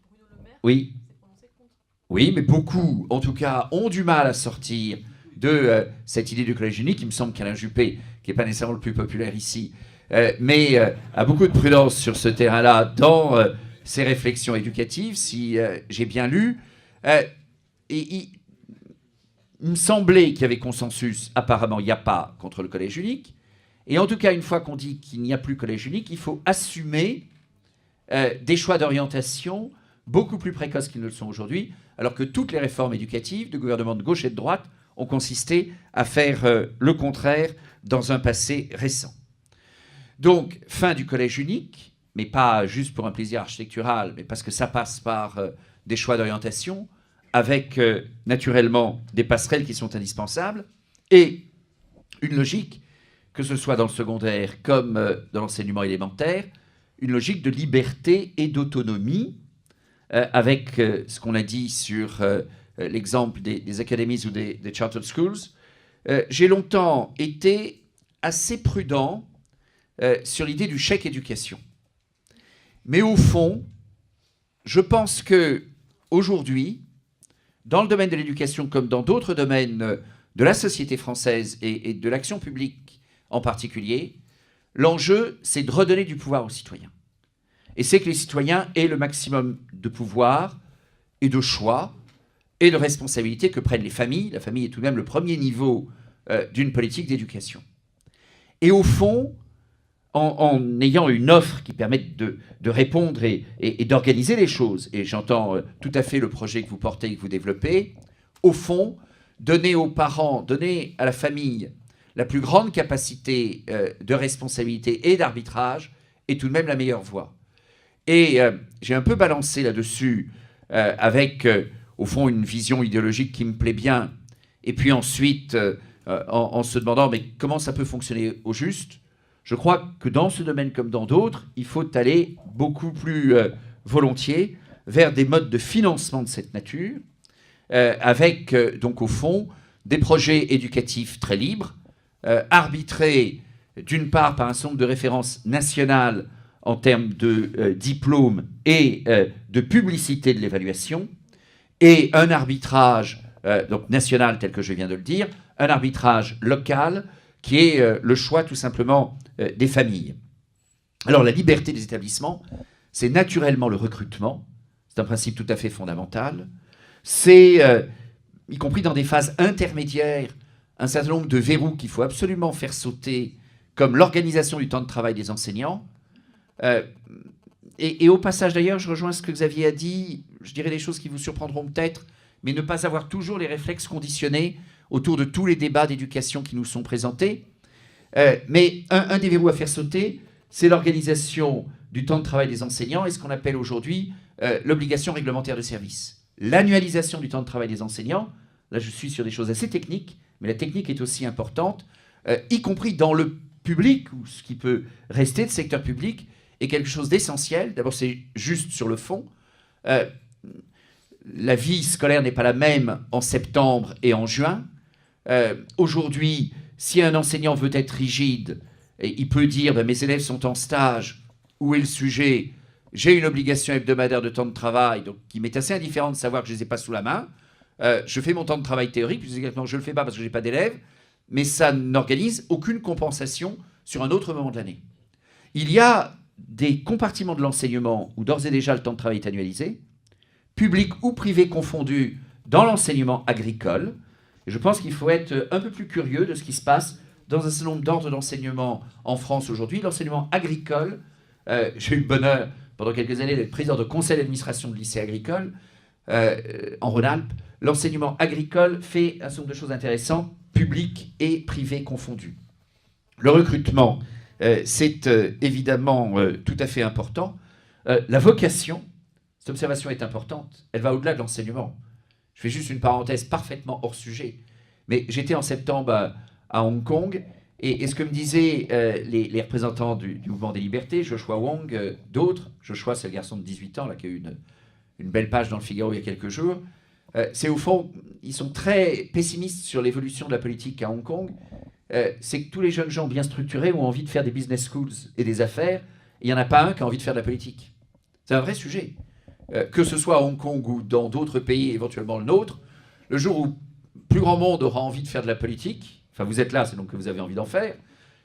Bruno Le Maire Oui. s'est prononcé contre. Oui, mais beaucoup, en tout cas, ont du mal à sortir de cette idée du collège unique. Il me semble qu'Alain Juppé, qui n'est pas nécessairement le plus populaire ici, mais a beaucoup de prudence sur ce terrain-là dans ses réflexions éducatives, si j'ai bien lu. Et il me semblait qu'il y avait consensus. Apparemment, il n'y a pas contre le collège unique. Et en tout cas, une fois qu'on dit qu'il n'y a plus collège unique, il faut assumer des choix d'orientation beaucoup plus précoces qu'ils ne le sont aujourd'hui, alors que toutes les réformes éducatives de gouvernements de gauche et de droite ont consisté à faire le contraire dans un passé récent. Donc, fin du collège unique, mais pas juste pour un plaisir architectural, mais parce que ça passe par des choix d'orientation, avec naturellement des passerelles qui sont indispensables, et une logique, que ce soit dans le secondaire comme dans l'enseignement élémentaire, une logique de liberté et d'autonomie, avec ce qu'on a dit sur l'exemple des academies ou des chartered schools. J'ai longtemps été assez prudent sur l'idée du chèque éducation. Mais au fond, je pense que aujourd'hui, dans le domaine de l'éducation comme dans d'autres domaines de la société française et de l'action publique en particulier, l'enjeu, c'est de redonner du pouvoir aux citoyens. Et c'est que les citoyens aient le maximum de pouvoir et de choix et de responsabilité que prennent les familles. La famille est tout de même le premier niveau d'une politique d'éducation. Et au fond, en ayant une offre qui permette de répondre et d'organiser les choses, et j'entends tout à fait le projet que vous portez et que vous développez, au fond, donner aux parents, donner à la famille la plus grande capacité de responsabilité et d'arbitrage est tout de même la meilleure voie. Et j'ai un peu balancé là-dessus avec, au fond, une vision idéologique qui me plaît bien, et puis ensuite, en se demandant, mais comment ça peut fonctionner au juste ? Je crois que dans ce domaine comme dans d'autres, il faut aller beaucoup plus volontiers vers des modes de financement de cette nature, avec donc au fond des projets éducatifs très libres, arbitrés d'une part par un certain nombre de références nationales en termes de diplômes et de publicité de l'évaluation, et un arbitrage donc national tel que je viens de le dire, un arbitrage local qui est le choix tout simplement des familles. Alors la liberté des établissements, c'est naturellement le recrutement, c'est un principe tout à fait fondamental, c'est, y compris dans des phases intermédiaires, un certain nombre de verrous qu'il faut absolument faire sauter, comme l'organisation du temps de travail des enseignants. Et au passage d'ailleurs, je rejoins ce que Xavier a dit, je dirais des choses qui vous surprendront peut-être, mais ne pas avoir toujours les réflexes conditionnés autour de tous les débats d'éducation qui nous sont présentés. Mais un des verrous à faire sauter, c'est l'organisation du temps de travail des enseignants et ce qu'on appelle aujourd'hui l'obligation réglementaire de service. L'annualisation du temps de travail des enseignants, là je suis sur des choses assez techniques, mais la technique est aussi importante, y compris dans le public, ou ce qui peut rester de secteur public, est quelque chose d'essentiel. D'abord, c'est juste sur le fond. La vie scolaire n'est pas la même en septembre et en juin. Aujourd'hui, si un enseignant veut être rigide, il peut dire mes élèves sont en stage, où est le sujet ? J'ai une obligation hebdomadaire de temps de travail, donc qui m'est assez indifférent de savoir que je ne les ai pas sous la main. Je fais mon temps de travail théorique, puis je ne le fais pas parce que je n'ai pas d'élèves, mais ça n'organise aucune compensation sur un autre moment de l'année. Il y a des compartiments de l'enseignement où d'ores et déjà le temps de travail est annualisé, public ou privé confondu dans l'enseignement agricole. Et je pense qu'il faut être un peu plus curieux de ce qui se passe dans un certain nombre d'ordres d'enseignement en France aujourd'hui. L'enseignement agricole, j'ai eu le bonheur pendant quelques années d'être président de conseil d'administration de lycée agricole en Rhône-Alpes. L'enseignement agricole fait un certain nombre de choses intéressantes, public et privé confondus. Le recrutement, c'est évidemment tout à fait important. La vocation, cette observation est importante, elle va au-delà de l'enseignement. Je fais juste une parenthèse parfaitement hors sujet. Mais j'étais en septembre à Hong Kong, et ce que me disaient les représentants du mouvement des libertés, Joshua Wong, d'autres, Joshua c'est le garçon de 18 ans là, qui a eu une belle page dans le Figaro il y a quelques jours, c'est au fond, ils sont très pessimistes sur l'évolution de la politique à Hong Kong. C'est que tous les jeunes gens bien structurés ont envie de faire des business schools et des affaires, et il n'y en a pas un qui a envie de faire de la politique. C'est un vrai sujet. Que ce soit à Hong Kong ou dans d'autres pays, éventuellement le nôtre, le jour où plus grand monde aura envie de faire de la politique, enfin vous êtes là, c'est donc que vous avez envie d'en faire,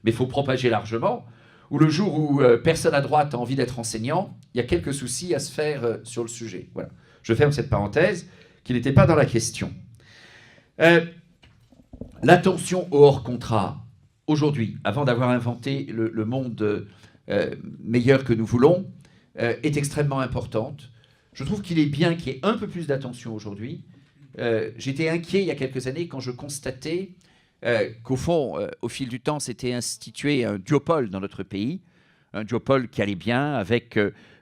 mais il faut propager largement, ou le jour où personne à droite a envie d'être enseignant, il y a quelques soucis à se faire sur le sujet. Voilà. Je ferme cette parenthèse qui n'était pas dans la question. L'attention au hors-contrat, aujourd'hui, avant d'avoir inventé le monde meilleur que nous voulons, est extrêmement importante. Je trouve qu'il est bien qu'il y ait un peu plus d'attention aujourd'hui. J'étais inquiet il y a quelques années quand je constatais qu'au fond, au fil du temps, s'était institué un duopole dans notre pays, un duopole qui allait bien avec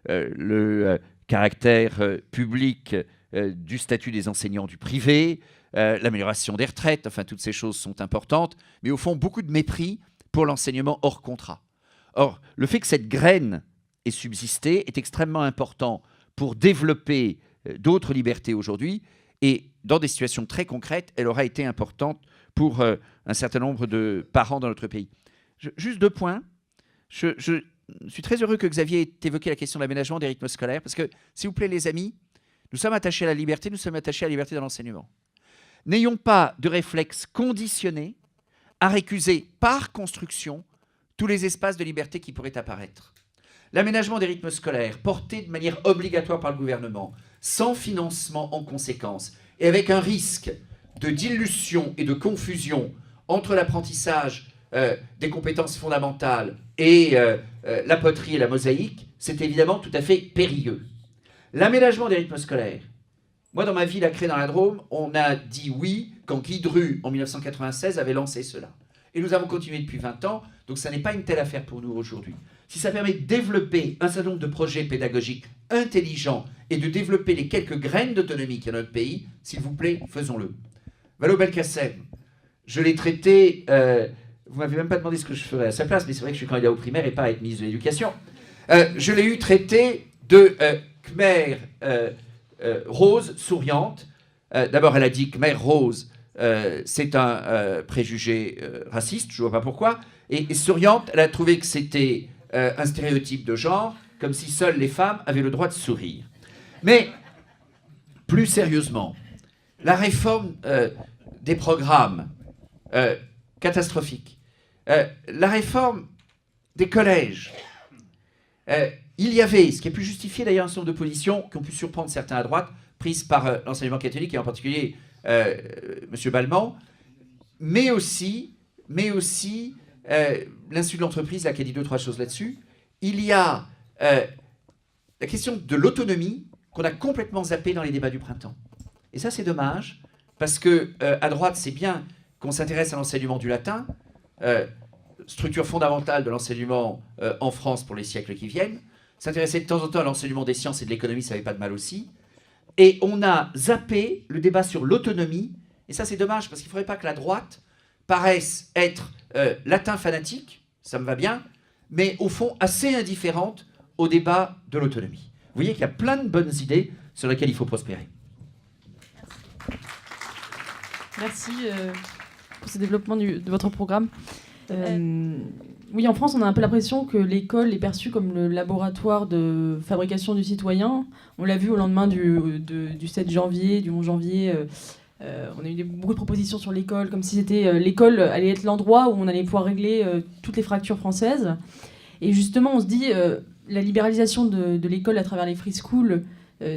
le caractère public du statut des enseignants du privé, l'amélioration des retraites, enfin toutes ces choses sont importantes, mais au fond beaucoup de mépris pour l'enseignement hors contrat. Or, le fait que cette graine ait subsisté est extrêmement important pour développer d'autres libertés aujourd'hui, et dans des situations très concrètes, elle aura été importante pour un certain nombre de parents dans notre pays. Juste 2 points. Je suis très heureux que Xavier ait évoqué la question de l'aménagement des rythmes scolaires, parce que, s'il vous plaît les amis, nous sommes attachés à la liberté, nous sommes attachés à la liberté dans l'enseignement. N'ayons pas de réflexe conditionné à récuser par construction tous les espaces de liberté qui pourraient apparaître. L'aménagement des rythmes scolaires, porté de manière obligatoire par le gouvernement, sans financement en conséquence, et avec un risque de dilution et de confusion entre l'apprentissage des compétences fondamentales et la poterie et la mosaïque, c'est évidemment tout à fait périlleux. L'aménagement des rythmes scolaires. Moi, dans ma ville à Cré dans la Drôme, on a dit oui quand Guy Dru, en 1996, avait lancé cela. Et nous avons continué depuis 20 ans, donc ça n'est pas une telle affaire pour nous aujourd'hui. Si ça permet de développer un certain nombre de projets pédagogiques intelligents et de développer les quelques graines d'autonomie qu'il y a dans notre pays, s'il vous plaît, faisons-le. Vallaud-Belkacem, je l'ai traité... vous ne m'avez même pas demandé ce que je ferais à sa place, mais c'est vrai que je suis candidat au primaire et pas à être ministre de l'Éducation. Je l'ai eu traité de Khmer rose, souriante. D'abord, elle a dit Khmer rose, c'est un préjugé raciste, je ne vois pas pourquoi. Et souriante, elle a trouvé que c'était un stéréotype de genre, comme si seules les femmes avaient le droit de sourire. Mais, plus sérieusement, la réforme des programmes, catastrophique. La réforme des collèges. Il y avait, ce qui a pu justifier d'ailleurs un certain nombre de positions qui ont pu surprendre certains à droite, prises par l'enseignement catholique et en particulier M. Balman, mais aussi l'Institut de l'entreprise là, qui a dit 2-3 choses là-dessus. Il y a la question de l'autonomie qu'on a complètement zappée dans les débats du printemps. Et ça, c'est dommage, parce que à droite, c'est bien qu'on s'intéresse à l'enseignement du latin, structure fondamentale de l'enseignement en France pour les siècles qui viennent. S'intéresser de temps en temps à l'enseignement des sciences et de l'économie, ça n'avait pas de mal aussi. Et on a zappé le débat sur l'autonomie. Et ça, c'est dommage, parce qu'il ne faudrait pas que la droite paraisse être latin fanatique, ça me va bien, mais au fond assez indifférente au débat de l'autonomie. Vous voyez qu'il y a plein de bonnes idées sur lesquelles il faut prospérer. Merci pour ce développement de votre programme. Oui, en France, on a un peu l'impression que l'école est perçue comme le laboratoire de fabrication du citoyen. On l'a vu au lendemain du 7 janvier, du 11 janvier. On a eu beaucoup de propositions sur l'école, comme si l'école allait être l'endroit où on allait pouvoir régler toutes les fractures françaises. Et justement, on se dit, la libéralisation de l'école à travers les free schools,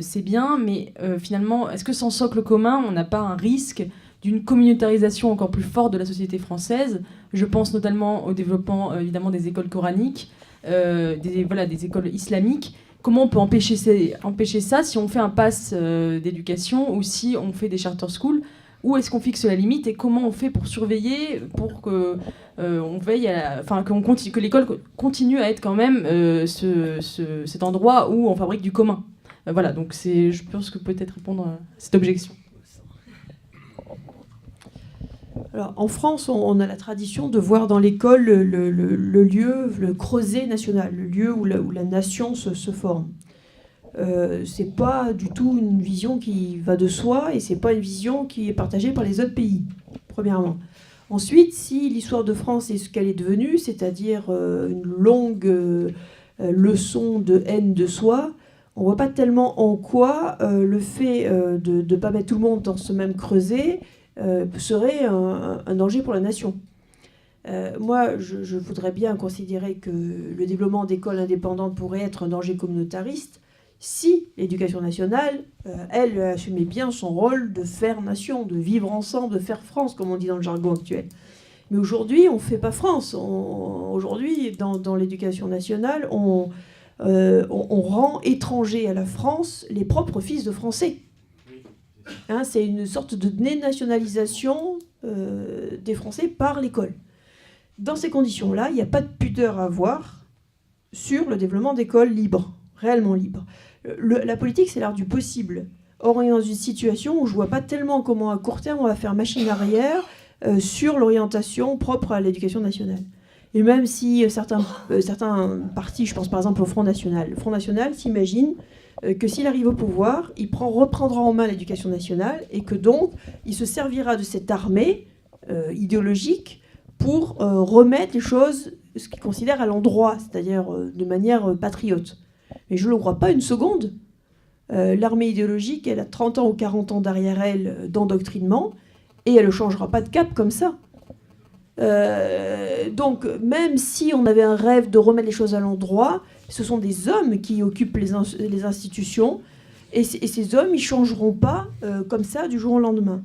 c'est bien, mais finalement, est-ce que sans socle commun, on n'a pas un risque d'une communautarisation encore plus forte de la société française? Je pense notamment au développement évidemment des écoles coraniques, des écoles islamiques. Comment on peut empêcher ça si on fait un pass d'éducation ou si on fait des charter schools? Où est-ce qu'on fixe la limite et comment on fait pour surveiller, pour que on veille que l'école continue à être quand même cet endroit où on fabrique du commun? Voilà, donc je pense que peut-être répondre à cette objection. Alors, en France, on a la tradition de voir dans l'école le lieu, le creuset national, le lieu où la nation se forme. C'est pas du tout une vision qui va de soi et c'est pas une vision qui est partagée par les autres pays, premièrement. Ensuite, si l'histoire de France est ce qu'elle est devenue, c'est-à-dire une longue leçon de haine de soi, on voit pas tellement en quoi le fait de ne pas mettre tout le monde dans ce même creuset serait un danger pour la nation. Moi, je voudrais bien considérer que le développement d'écoles indépendantes pourrait être un danger communautariste si l'éducation nationale, elle assumait bien son rôle de faire nation, de vivre ensemble, de faire France, comme on dit dans le jargon actuel. Mais aujourd'hui, on ne fait pas France. Aujourd'hui, dans l'éducation nationale, on rend étrangers à la France les propres fils de Français. Hein, c'est une sorte de dénationalisation des Français par l'école. Dans ces conditions-là, il n'y a pas de pudeur à avoir sur le développement d'écoles libres, réellement libres. La politique, c'est l'art du possible. Or, on est dans une situation où je ne vois pas tellement comment, à court terme, on va faire machine arrière sur l'orientation propre à l'éducation nationale. Et même si certains partis, je pense par exemple au Front National, le Front National s'imagine que s'il arrive au pouvoir, il reprendra en main l'éducation nationale et que donc il se servira de cette armée idéologique pour remettre les choses, ce qu'il considère à l'endroit, c'est-à-dire de manière patriote. Mais je ne le crois pas une seconde. L'armée idéologique, elle a 30 ans ou 40 ans derrière elle d'endoctrinement et elle ne changera pas de cap comme ça. Donc, même si on avait un rêve de remettre les choses à l'endroit, ce sont des hommes qui occupent les institutions et ces hommes, ils ne changeront pas comme ça du jour au lendemain.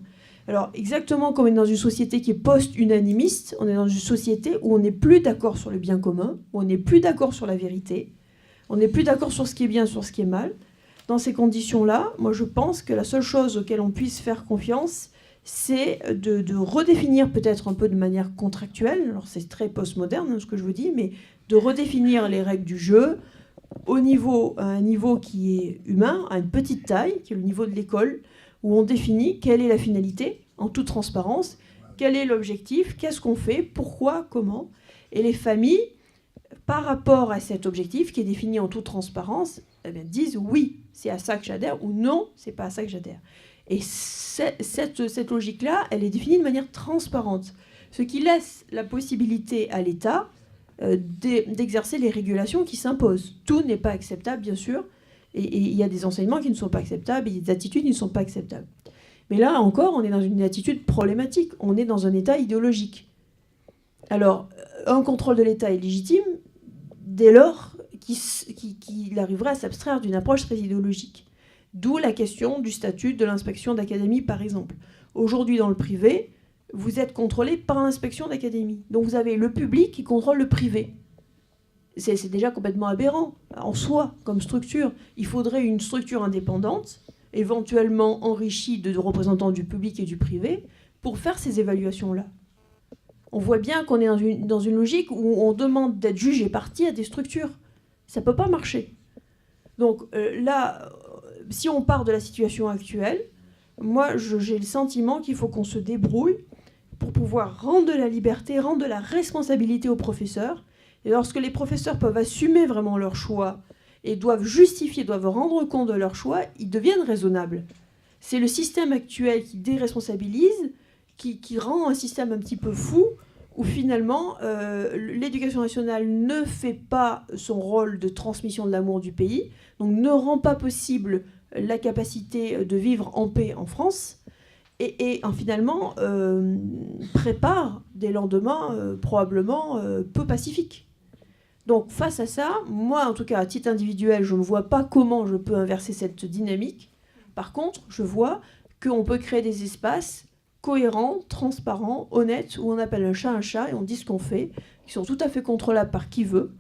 Alors, exactement comme on est dans une société qui est post-unanimiste, on est dans une société où on n'est plus d'accord sur le bien commun, où on n'est plus d'accord sur la vérité, on n'est plus d'accord sur ce qui est bien, sur ce qui est mal. Dans ces conditions-là, moi je pense que la seule chose auquel on puisse faire confiance, c'est de redéfinir peut-être un peu de manière contractuelle, alors c'est très postmoderne hein, ce que je vous dis, mais de redéfinir les règles du jeu à un niveau qui est humain, à une petite taille, qui est le niveau de l'école, où on définit quelle est la finalité, en toute transparence, quel est l'objectif, qu'est-ce qu'on fait, pourquoi, comment. Et les familles, par rapport à cet objectif qui est défini en toute transparence, eh bien, disent oui, c'est à ça que j'adhère, ou non, c'est pas à ça que j'adhère. Et cette logique-là, elle est définie de manière transparente, ce qui laisse la possibilité à l'État d'exercer les régulations qui s'imposent. Tout n'est pas acceptable, bien sûr, et il y a des enseignements qui ne sont pas acceptables, et des attitudes qui ne sont pas acceptables. Mais là encore, on est dans une attitude problématique, on est dans un État idéologique. Alors, un contrôle de l'État est légitime dès lors qu'il arriverait à s'abstraire d'une approche très idéologique. D'où la question du statut de l'inspection d'académie, par exemple. Aujourd'hui, dans le privé, vous êtes contrôlé par l'inspection d'académie. Donc vous avez le public qui contrôle le privé. C'est déjà complètement aberrant en soi, comme structure. Il faudrait une structure indépendante, éventuellement enrichie de représentants du public et du privé, pour faire ces évaluations-là. On voit bien qu'on est dans une logique où on demande d'être jugé partie à des structures. Ça ne peut pas marcher. Donc là, si on part de la situation actuelle, moi j'ai le sentiment qu'il faut qu'on se débrouille pour pouvoir rendre de la liberté, rendre de la responsabilité aux professeurs. Et lorsque les professeurs peuvent assumer vraiment leur choix et doivent justifier, doivent rendre compte de leur choix, ils deviennent raisonnables. C'est le système actuel qui déresponsabilise, qui rend un système un petit peu fou, où finalement l'éducation nationale ne fait pas son rôle de transmission de l'amour du pays, donc ne rend pas possible la capacité de vivre en paix en France, et finalement prépare des lendemains probablement peu pacifiques. Donc face à ça, moi en tout cas à titre individuel, je ne vois pas comment je peux inverser cette dynamique. Par contre, je vois qu'on peut créer des espaces cohérents, transparents, honnêtes, où on appelle un chat et on dit ce qu'on fait, qui sont tout à fait contrôlables par qui veut.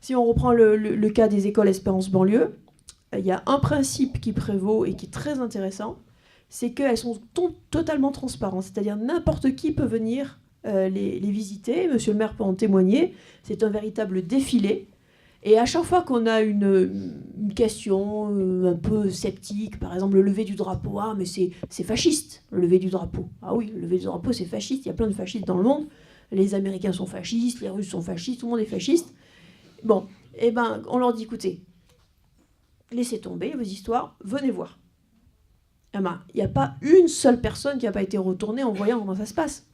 Si on reprend le cas des écoles Espérance banlieue, il y a un principe qui prévaut et qui est très intéressant, c'est qu'elles sont totalement transparentes, c'est-à-dire n'importe qui peut venir les visiter, monsieur le maire peut en témoigner, c'est un véritable défilé. Et à chaque fois qu'on a une question un peu sceptique, par exemple le lever du drapeau, ah mais c'est fasciste, le lever du drapeau. Ah oui, le lever du drapeau c'est fasciste, il y a plein de fascistes dans le monde, les Américains sont fascistes, les Russes sont fascistes, tout le monde est fasciste. Bon, eh ben on leur dit écoutez, laissez tomber vos histoires, venez voir. Eh ben, il n'y a pas une seule personne qui n'a pas été retournée en voyant comment ça se passe.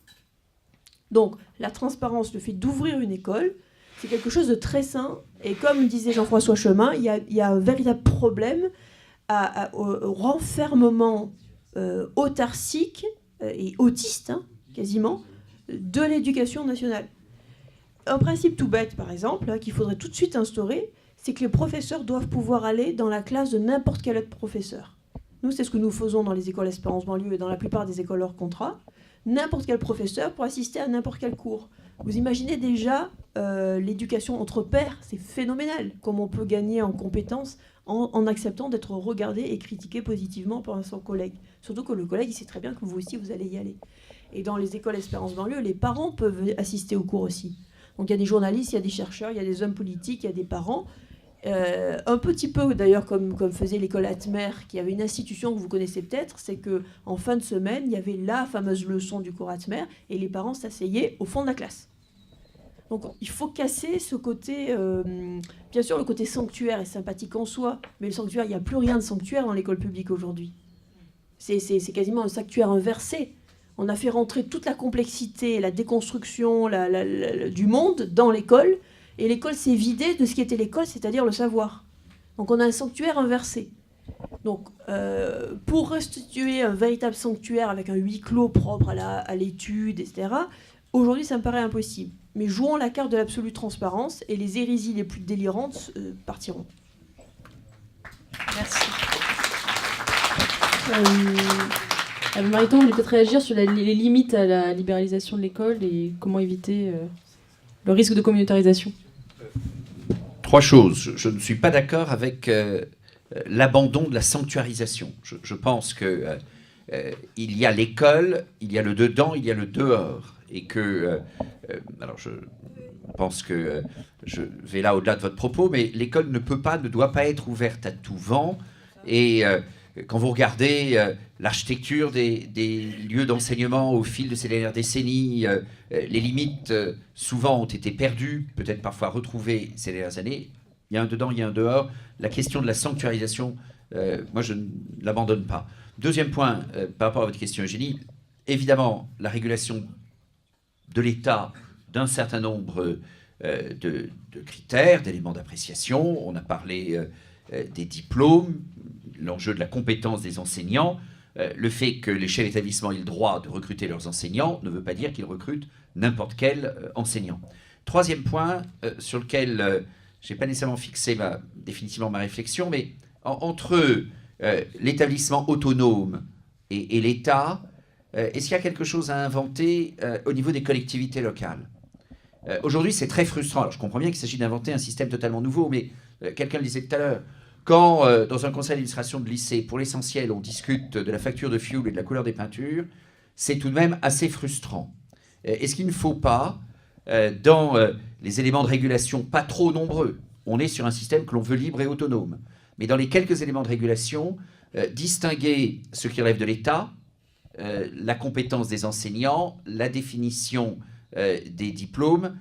Donc la transparence, le fait d'ouvrir une école, c'est quelque chose de très sain. Et comme disait Jean-François Chemin, il y a un véritable problème au renfermement autarcique et autiste, hein, quasiment, de l'éducation nationale. Un principe tout bête, par exemple, hein, qu'il faudrait tout de suite instaurer, c'est que les professeurs doivent pouvoir aller dans la classe de n'importe quel autre professeur. Nous, c'est ce que nous faisons dans les écoles Espérance banlieue et dans la plupart des écoles hors contrat. n'importe quel professeur pour assister à n'importe quel cours. Vous imaginez déjà l'éducation entre pairs, c'est phénoménal, comme on peut gagner en compétences en acceptant d'être regardé et critiqué positivement par son collègue. Surtout que le collègue, il sait très bien que vous aussi, vous allez y aller. Et dans les écoles Espérance Banlieue, les parents peuvent assister aux cours aussi. Donc il y a des journalistes, il y a des chercheurs, il y a des hommes politiques, il y a des parents. Un petit peu d'ailleurs comme faisait l'école Atmer, qui avait une institution que vous connaissez peut-être, c'est qu'en fin de semaine, il y avait la fameuse leçon du cours Atmer et les parents s'asseyaient au fond de la classe. Donc il faut casser ce côté, bien sûr le côté sanctuaire est sympathique en soi, mais le sanctuaire, il n'y a plus rien de sanctuaire dans l'école publique aujourd'hui. C'est quasiment un sanctuaire inversé. On a fait rentrer toute la complexité, la déconstruction du monde dans l'école, et l'école s'est vidée de ce qui était l'école, c'est-à-dire le savoir. Donc on a un sanctuaire inversé. Donc pour restituer un véritable sanctuaire avec un huis clos propre à l'étude, etc., aujourd'hui ça me paraît impossible. Mais jouons la carte de l'absolue transparence et les hérésies les plus délirantes partiront. Merci. Mariton, vous voulez peut-être réagir sur les limites à la libéralisation de l'école et comment éviter le risque de communautarisation. 3 choses. Je ne suis pas d'accord avec l'abandon de la sanctuarisation. Je pense que il y a l'école, il y a le dedans, il y a le dehors. Et que, alors je pense que je vais là au-delà de votre propos, mais l'école ne doit pas être ouverte à tout vent. Et quand vous regardez l'architecture des lieux d'enseignement au fil de ces dernières décennies, les limites souvent ont été perdues, peut-être parfois retrouvées ces dernières années. Il y a un dedans, il y a un dehors. La question de la sanctuarisation, moi je ne l'abandonne pas. Deuxième point, par rapport à votre question, Eugénie, évidemment, la régulation de l'État d'un certain nombre de critères, d'éléments d'appréciation. On a parlé des diplômes, l'enjeu de la compétence des enseignants. Le fait que les chefs d'établissement aient le droit de recruter leurs enseignants ne veut pas dire qu'ils recrutent n'importe quel enseignant. Troisième point sur lequel je n'ai pas nécessairement fixé définitivement ma réflexion, mais entre l'établissement autonome et l'État, est-ce qu'il y a quelque chose à inventer au niveau des collectivités locales ? Aujourd'hui, c'est très frustrant. Alors, je comprends bien qu'il s'agit d'inventer un système totalement nouveau, mais quelqu'un le disait tout à l'heure, quand dans un conseil d'administration de lycée, pour l'essentiel, on discute de la facture de fioul et de la couleur des peintures, c'est tout de même assez frustrant. Est-ce qu'il ne faut pas, dans les éléments de régulation pas trop nombreux, on est sur un système que l'on veut libre et autonome, mais dans les quelques éléments de régulation, distinguer ce qui relève de l'État, la compétence des enseignants, la définition des diplômes,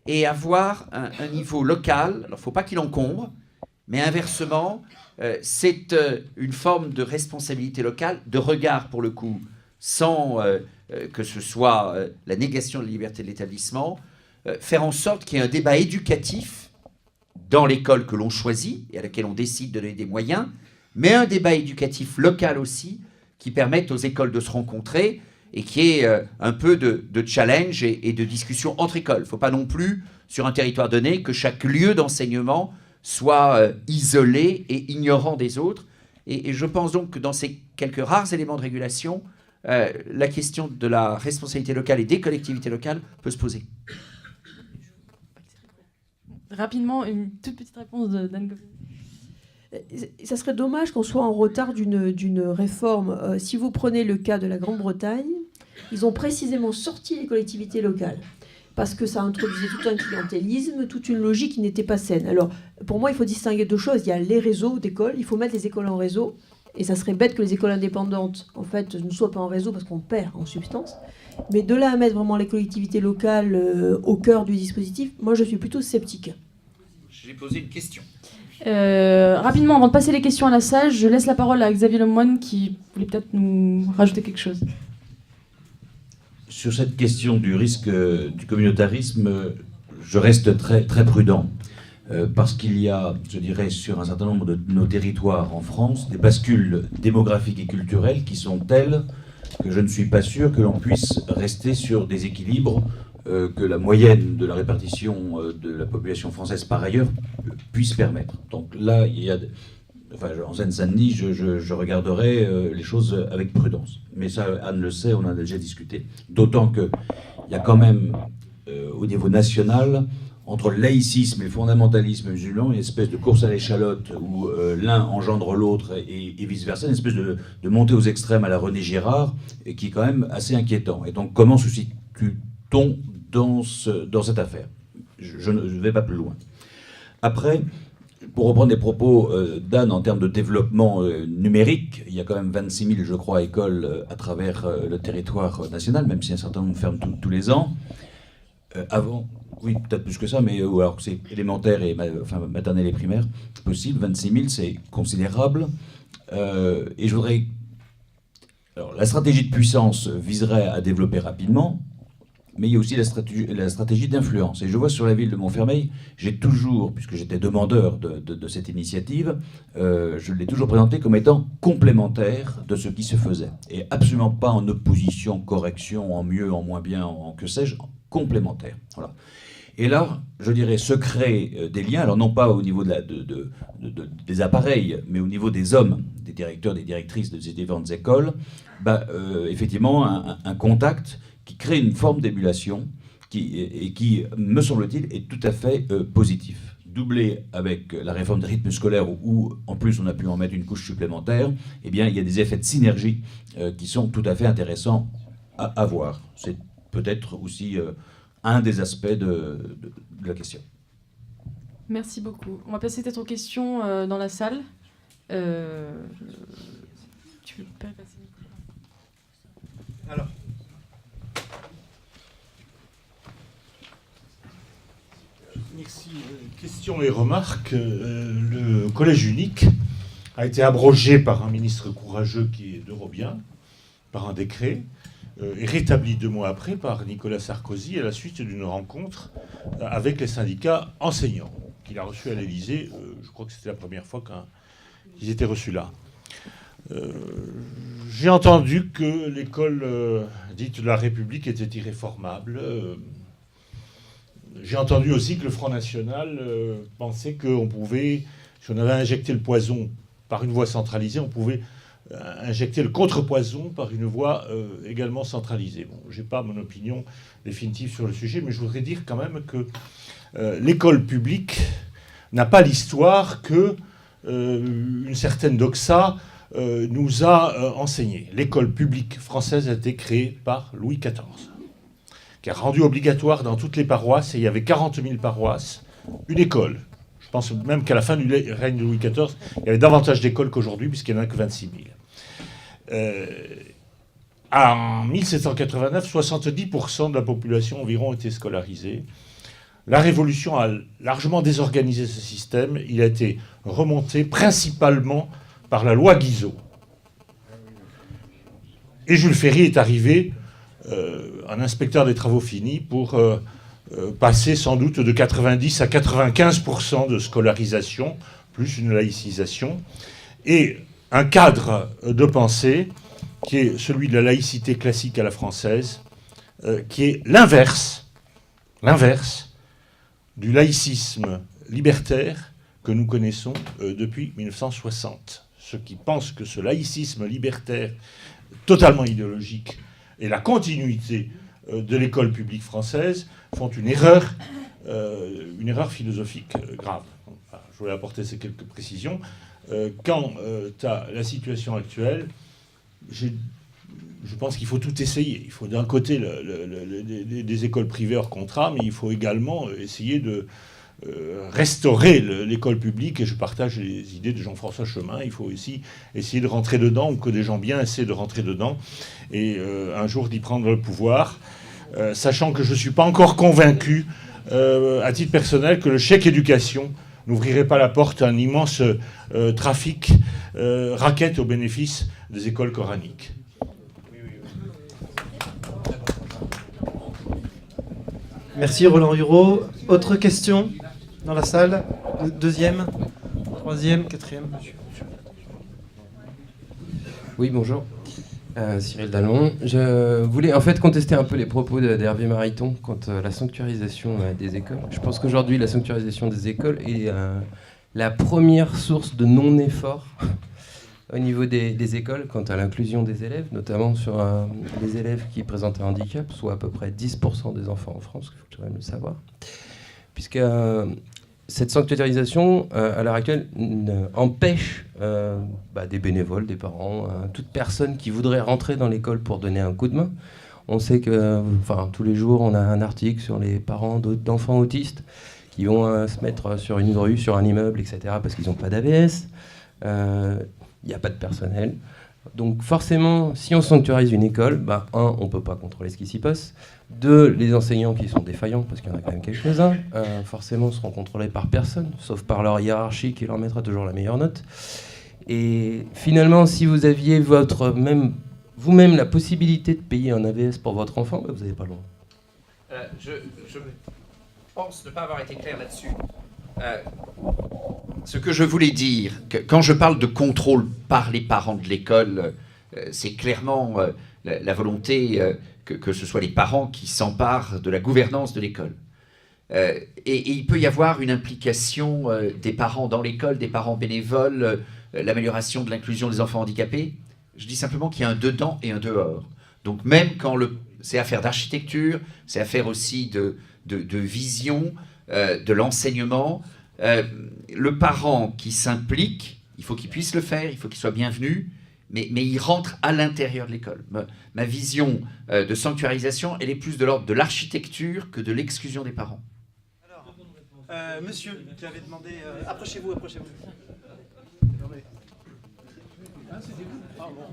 et avoir un niveau local. Alors, il ne faut pas qu'il encombre, mais inversement, c'est une forme de responsabilité locale, de regard pour le coup, sans que ce soit la négation de la liberté de l'établissement, faire en sorte qu'il y ait un débat éducatif dans l'école que l'on choisit et à laquelle on décide de donner des moyens, mais un débat éducatif local aussi, qui permettent aux écoles de se rencontrer et qui est un peu de challenge et de discussion entre écoles. Il ne faut pas non plus, sur un territoire donné, que chaque lieu d'enseignement soit isolé et ignorant des autres. Et je pense donc que dans ces quelques rares éléments de régulation, la question de la responsabilité locale et des collectivités locales peut se poser. Rapidement, une toute petite réponse d'Anne Goffin. Ça serait dommage qu'on soit en retard d'une réforme. Si vous prenez le cas de la Grande-Bretagne, ils ont précisément sorti les collectivités locales parce que ça introduisait tout un clientélisme, toute une logique qui n'était pas saine. Alors, pour moi, il faut distinguer 2 choses. Il y a les réseaux d'écoles, il faut mettre les écoles en réseau, et ça serait bête que les écoles indépendantes, en fait, ne soient pas en réseau parce qu'on perd en substance. Mais de là à mettre vraiment les collectivités locales au cœur du dispositif, moi, je suis plutôt sceptique. J'ai posé une question. Rapidement, avant de passer les questions à la salle, je laisse la parole à Xavier Lemoine qui voulait peut-être nous rajouter quelque chose. Sur cette question du risque du communautarisme, je reste très, très prudent. Parce qu'il y a, je dirais, sur un certain nombre de nos territoires en France, des bascules démographiques et culturelles qui sont telles que je ne suis pas sûr que l'on puisse rester sur des équilibres que la moyenne de la répartition de la population française par ailleurs puisse permettre. Donc là, il y a en Seine-Saint-Denis, je regarderai les choses avec prudence. Mais ça, Anne le sait, on en a déjà discuté. D'autant qu'il y a quand même, au niveau national, entre le laïcisme et le fondamentalisme musulman, une espèce de course à l'échalote où l'un engendre l'autre et vice-versa, une espèce de montée aux extrêmes à la René Girard, et qui est quand même assez inquiétant. Et donc, comment se situe-t-on dans cette affaire? Je ne vais pas plus loin. Après, pour reprendre les propos d'Anne en termes de développement numérique, il y a quand même 26 000, je crois, écoles à travers le territoire national, même si un certain nombre ferment tous les ans. Avant, oui, peut-être plus que ça, mais alors que c'est élémentaire et maternelle et primaire, possible. 26 000, c'est considérable. Et je voudrais... Alors, la stratégie de puissance viserait à développer rapidement, mais il y a aussi la stratégie d'influence. Et je vois sur la ville de Montfermeil, j'ai toujours, puisque j'étais demandeur de cette initiative, je l'ai toujours présentée comme étant complémentaire de ce qui se faisait. Et absolument pas en opposition, correction, en mieux, en moins bien, en que sais-je, complémentaire. Voilà. Et là, je dirais, se créer des liens, alors non pas au niveau des appareils, mais au niveau des hommes, des directeurs, des directrices de ces différentes écoles, effectivement, un contact qui crée une forme d'émulation qui, me semble-t-il, est tout à fait positif. Doublé avec la réforme des rythmes scolaires où, en plus, on a pu en mettre une couche supplémentaire, eh bien, il y a des effets de synergie qui sont tout à fait intéressants à voir. C'est peut-être aussi un des aspects de la question. Merci beaucoup. On va passer peut-être aux questions dans la salle. Tu veux pas passer? Alors. Merci. Question et remarque. Le collège unique a été abrogé par un ministre courageux qui est de Robien, par un décret, et rétabli 2 mois après par Nicolas Sarkozy à la suite d'une rencontre avec les syndicats enseignants qu'il a reçus à l'Élysée. Je crois que c'était la première fois qu'ils étaient reçus là. J'ai entendu que l'école dite de la République était irréformable. J'ai entendu aussi que le Front National pensait qu'on pouvait, si on avait injecté le poison par une voie centralisée, on pouvait injecter le contrepoison par une voie également centralisée. Bon, je n'ai pas mon opinion définitive sur le sujet, mais je voudrais dire quand même que l'école publique n'a pas l'histoire que une certaine doxa nous a enseigné. L'école publique française a été créée par Louis XIV, qui a rendu obligatoire dans toutes les paroisses, et il y avait 40 000 paroisses, une école. Je pense même qu'à la fin du règne de Louis XIV, il y avait davantage d'écoles qu'aujourd'hui, puisqu'il n'y en a que 26 000. En 1789, 70% de la population environ était scolarisée. La Révolution a largement désorganisé ce système. Il a été remonté principalement par la loi Guizot. Et Jules Ferry est arrivé, un inspecteur des travaux finis, pour passer sans doute de 90 à 95% de scolarisation, plus une laïcisation, et un cadre de pensée qui est celui de la laïcité classique à la française, qui est l'inverse du laïcisme libertaire que nous connaissons depuis 1960. Ceux qui pensent que ce laïcisme libertaire totalement idéologique est la continuité de l'école publique française font une erreur philosophique grave. Enfin, je voulais apporter ces quelques précisions. Quant à la situation actuelle, je pense qu'il faut tout essayer. Il faut d'un côté des écoles privées hors contrat, mais il faut également essayer de restaurer l'école publique, et je partage les idées de Jean-François Chemin. Il faut aussi essayer de rentrer dedans, ou que des gens bien essaient de rentrer dedans, et un jour d'y prendre le pouvoir, sachant que je ne suis pas encore convaincu, à titre personnel, que le chèque éducation n'ouvrirait pas la porte à un immense trafic, racket au bénéfice des écoles coraniques. Merci Roland Hureau. Autre question dans la salle? Deuxième, troisième, quatrième. Oui, bonjour. Cyril Dallon. Je voulais en fait contester un peu les propos d'Hervé Mariton quant à la sanctuarisation des écoles. Je pense qu'aujourd'hui, la sanctuarisation des écoles la première source de non-effort au niveau des écoles quant à l'inclusion des élèves, notamment sur les élèves qui présentent un handicap, soit à peu près 10% des enfants en France, il faut quand même le savoir. Puisque cette sanctuarisation, à l'heure actuelle, empêche des bénévoles, des parents, toute personne qui voudrait rentrer dans l'école pour donner un coup de main. On sait que tous les jours, on a un article sur les parents d'enfants autistes qui vont se mettre sur une rue, sur un immeuble, etc., parce qu'ils n'ont pas d'AVS. Il n'y a pas de personnel. Donc forcément, si on sanctuarise une école, on ne peut pas contrôler ce qui s'y passe. 2, les enseignants qui sont défaillants, parce qu'il y en a quand même quelques-uns, forcément seront contrôlés par personne, sauf par leur hiérarchie qui leur mettra toujours la meilleure note. Et finalement, si vous aviez vous-même la possibilité de payer un AVS pour votre enfant, vous n'avez pas le droit. Je pense ne pas avoir été clair là-dessus. Ce que je voulais dire, quand je parle de contrôle par les parents de l'école, c'est clairement la volonté que ce soit les parents qui s'emparent de la gouvernance de l'école. Et il peut y avoir une implication des parents dans l'école, des parents bénévoles, l'amélioration de l'inclusion des enfants handicapés. Je dis simplement qu'il y a un dedans et un dehors. Donc même quand c'est affaire d'architecture, c'est affaire aussi de vision, de l'enseignement, le parent qui s'implique, il faut qu'il puisse le faire, il faut qu'il soit bienvenu, mais il rentre à l'intérieur de l'école. Ma vision de sanctuarisation, elle est plus de l'ordre de l'architecture que de l'exclusion des parents. Alors, monsieur qui avait demandé... approchez-vous.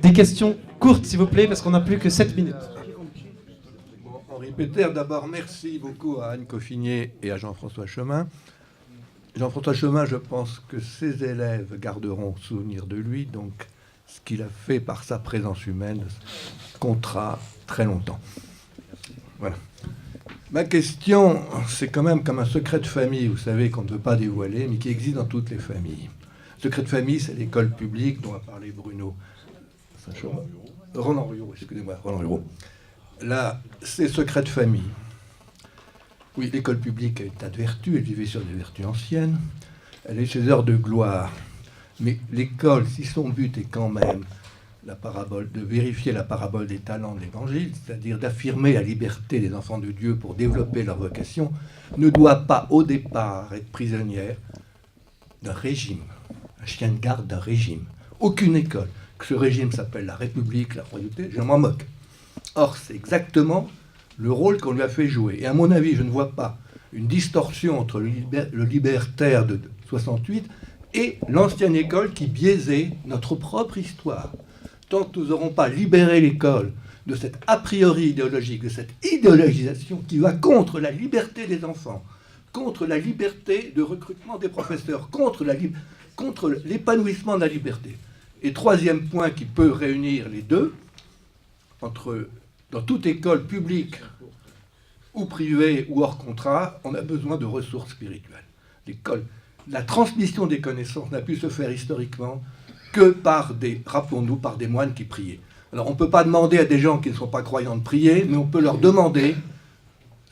Des questions courtes, s'il vous plaît, parce qu'on n'a plus que 7 minutes. Bon, Henri Peter, d'abord, merci beaucoup à Anne Coffinier et à Jean-François Chemin. Jean-François Chemin, je pense que ses élèves garderont souvenir de lui, donc ce qu'il a fait par sa présence humaine comptera très longtemps. Voilà. Ma question, c'est quand même comme un secret de famille, vous savez, qu'on ne veut pas dévoiler, mais qui existe dans toutes les familles. Secret de famille, c'est l'école publique dont a parlé Bruno. Roland Ruro, excusez-moi, Roland Ruro. Là, c'est secret de famille. Oui, l'école publique a un tas de vertus, elle vivait sur des vertus anciennes, elle a eu ses heures de gloire. Mais l'école, si son but est quand même de vérifier la parabole des talents de l'Évangile, c'est-à-dire d'affirmer la liberté des enfants de Dieu pour développer leur vocation, ne doit pas au départ être prisonnière d'un régime, un chien de garde d'un régime. Aucune école, que ce régime s'appelle la République, la royauté, je m'en moque. Or, c'est exactement le rôle qu'on lui a fait jouer. Et à mon avis, je ne vois pas une distorsion entre le libertaire de 68 et l'ancienne école qui biaisait notre propre histoire. Tant que nous n'aurons pas libéré l'école de cette a priori idéologique, de cette idéologisation qui va contre la liberté des enfants, contre la liberté de recrutement des professeurs, contre l'épanouissement de la liberté. Et troisième point qui peut réunir les deux, dans toute école publique ou privée ou hors contrat, on a besoin de ressources spirituelles. La transmission des connaissances n'a pu se faire historiquement que par par des moines qui priaient. Alors on ne peut pas demander à des gens qui ne sont pas croyants de prier, mais on peut leur demander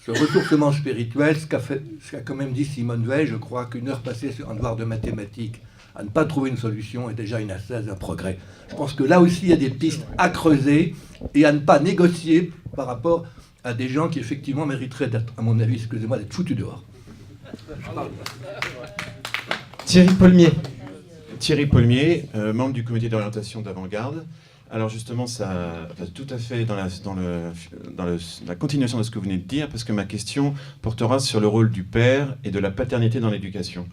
ce ressourcement spirituel, ce qu'a quand même dit Simone Veil. Je crois qu'une heure passée sur un devoir de mathématiques à ne pas trouver une solution est déjà une assise d'un progrès. Je pense que là aussi il y a des pistes à creuser et à ne pas négocier par rapport à des gens qui effectivement mériteraient d'être, à mon avis, excusez-moi, d'être foutus dehors. Thierry Paulmier. Thierry Paulmier, membre du comité d'orientation d'Avant-Garde. Alors justement, ça va tout à fait dans la continuation de ce que vous venez de dire, parce que ma question portera sur le rôle du père et de la paternité dans l'éducation.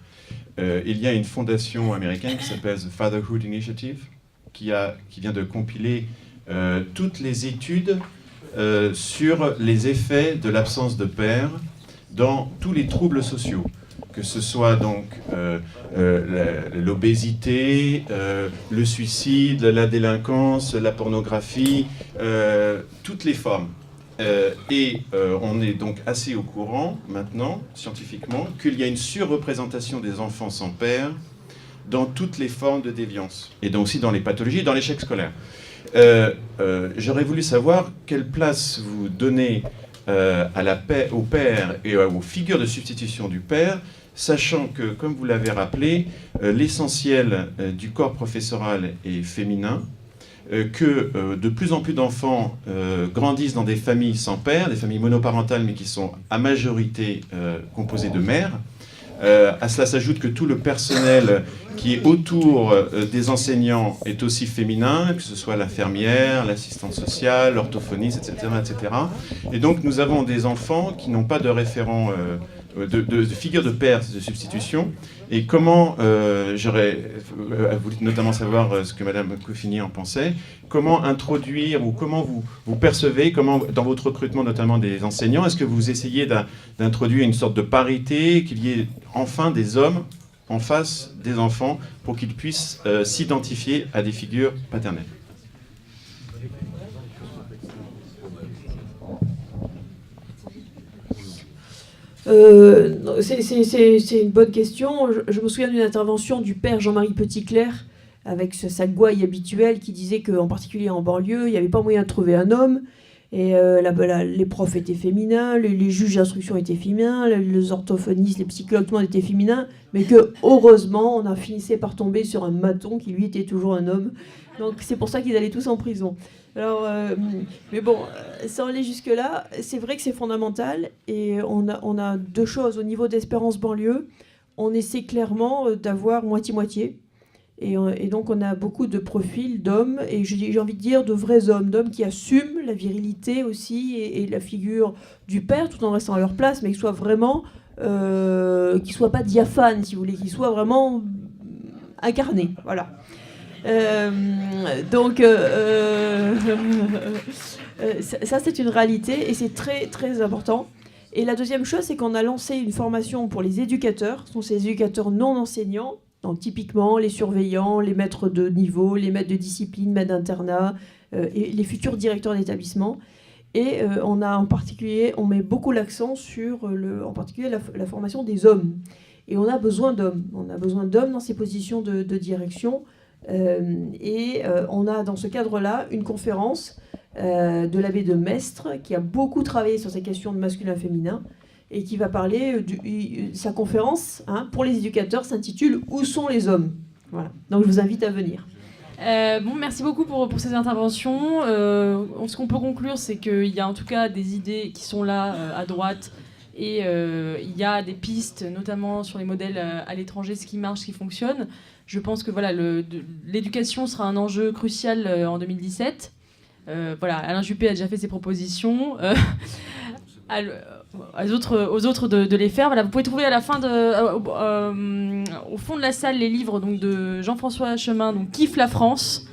Il y a une fondation américaine qui s'appelle The Fatherhood Initiative, qui vient de compiler toutes les études sur les effets de l'absence de père dans tous les troubles sociaux, que ce soit donc l'obésité, le suicide, la délinquance, la pornographie, toutes les formes. On est donc assez au courant maintenant, scientifiquement, qu'il y a une surreprésentation des enfants sans père dans toutes les formes de déviance, et donc aussi dans les pathologies, dans l'échec scolaire. J'aurais voulu savoir quelle place vous donnez au père et aux figures de substitution du père sachant que, comme vous l'avez rappelé, l'essentiel du corps professoral est féminin, que de plus en plus d'enfants grandissent dans des familles sans père, des familles monoparentales, mais qui sont à majorité composées de mères. À cela s'ajoute que tout le personnel qui est autour des enseignants est aussi féminin, que ce soit l'infirmière, l'assistante sociale, l'orthophoniste, etc., etc. Et donc nous avons des enfants qui n'ont pas de référent, de figure de père de substitution. Et comment, j'aurais voulu notamment savoir ce que Madame Coffini en pensait, comment introduire ou comment vous percevez, comment dans votre recrutement notamment des enseignants, est-ce que vous essayez d'introduire une sorte de parité, qu'il y ait enfin des hommes en face des enfants pour qu'ils puissent s'identifier à des figures paternelles? C'est une bonne question. Je me souviens d'une intervention du père Jean-Marie Petitclerc avec sa gouaille habituelle qui disait qu'en particulier en banlieue, il n'y avait pas moyen de trouver un homme. Et les profs étaient féminins, les juges d'instruction étaient féminins, les orthophonistes, les psychologues, tout le monde était féminin, mais que heureusement, on a finissé par tomber sur un maton qui lui était toujours un homme. Donc c'est pour ça qu'ils allaient tous en prison. Alors, mais bon, sans aller jusque-là, c'est vrai que c'est fondamental. Et on a deux choses. Au niveau d'Espérance banlieue, on essaie clairement d'avoir moitié-moitié. Et donc on a beaucoup de profils d'hommes, et j'ai envie de dire de vrais hommes, d'hommes qui assument la virilité aussi, et la figure du père, tout en restant à leur place, mais qui soient vraiment, qui soient pas diaphanes, si vous voulez, qui soient vraiment incarnés. Voilà. Donc ça c'est une réalité et c'est très très important. Et la deuxième chose, c'est qu'on a lancé une formation pour les éducateurs. Ce sont ces éducateurs non enseignants, donc typiquement les surveillants, les maîtres de niveau, les maîtres de discipline, maîtres d'internat et les futurs directeurs d'établissement. Et on met beaucoup l'accent sur en particulier la formation des hommes. Et on a besoin d'hommes. On a besoin d'hommes dans ces positions de direction. On a dans ce cadre-là une conférence de l'abbé de Maistre qui a beaucoup travaillé sur ces questions de masculin-féminin et qui va parler sa conférence pour les éducateurs s'intitule « Où sont les hommes ?» Voilà. Donc je vous invite à venir. Merci beaucoup pour ces interventions. Ce qu'on peut conclure, c'est qu'il y a en tout cas des idées qui sont là à droite et il y a des pistes, notamment sur les modèles à l'étranger, ce qui marche, ce qui fonctionne. Je pense que voilà, l'éducation sera un enjeu crucial en 2017. Alain Juppé a déjà fait ses propositions. Aux autres de les faire. Voilà, vous pouvez trouver à la fin au fond de la salle les livres donc, de Jean-François Chemin, donc Kiffe la France.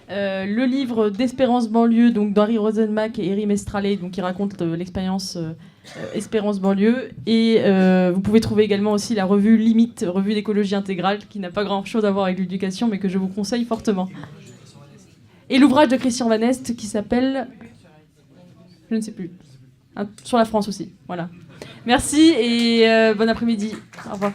Le livre d'Espérance banlieue, donc d'Henri Rosenmack et Eri Mestrallet, donc qui raconte l'expérience Espérance banlieue. Et vous pouvez trouver également aussi la revue Limite, revue d'écologie intégrale, qui n'a pas grand-chose à voir avec l'éducation, mais que je vous conseille fortement. Et l'ouvrage de Christian Van Est qui s'appelle, je ne sais plus, sur la France aussi. Voilà. Merci et bon après-midi. Au revoir.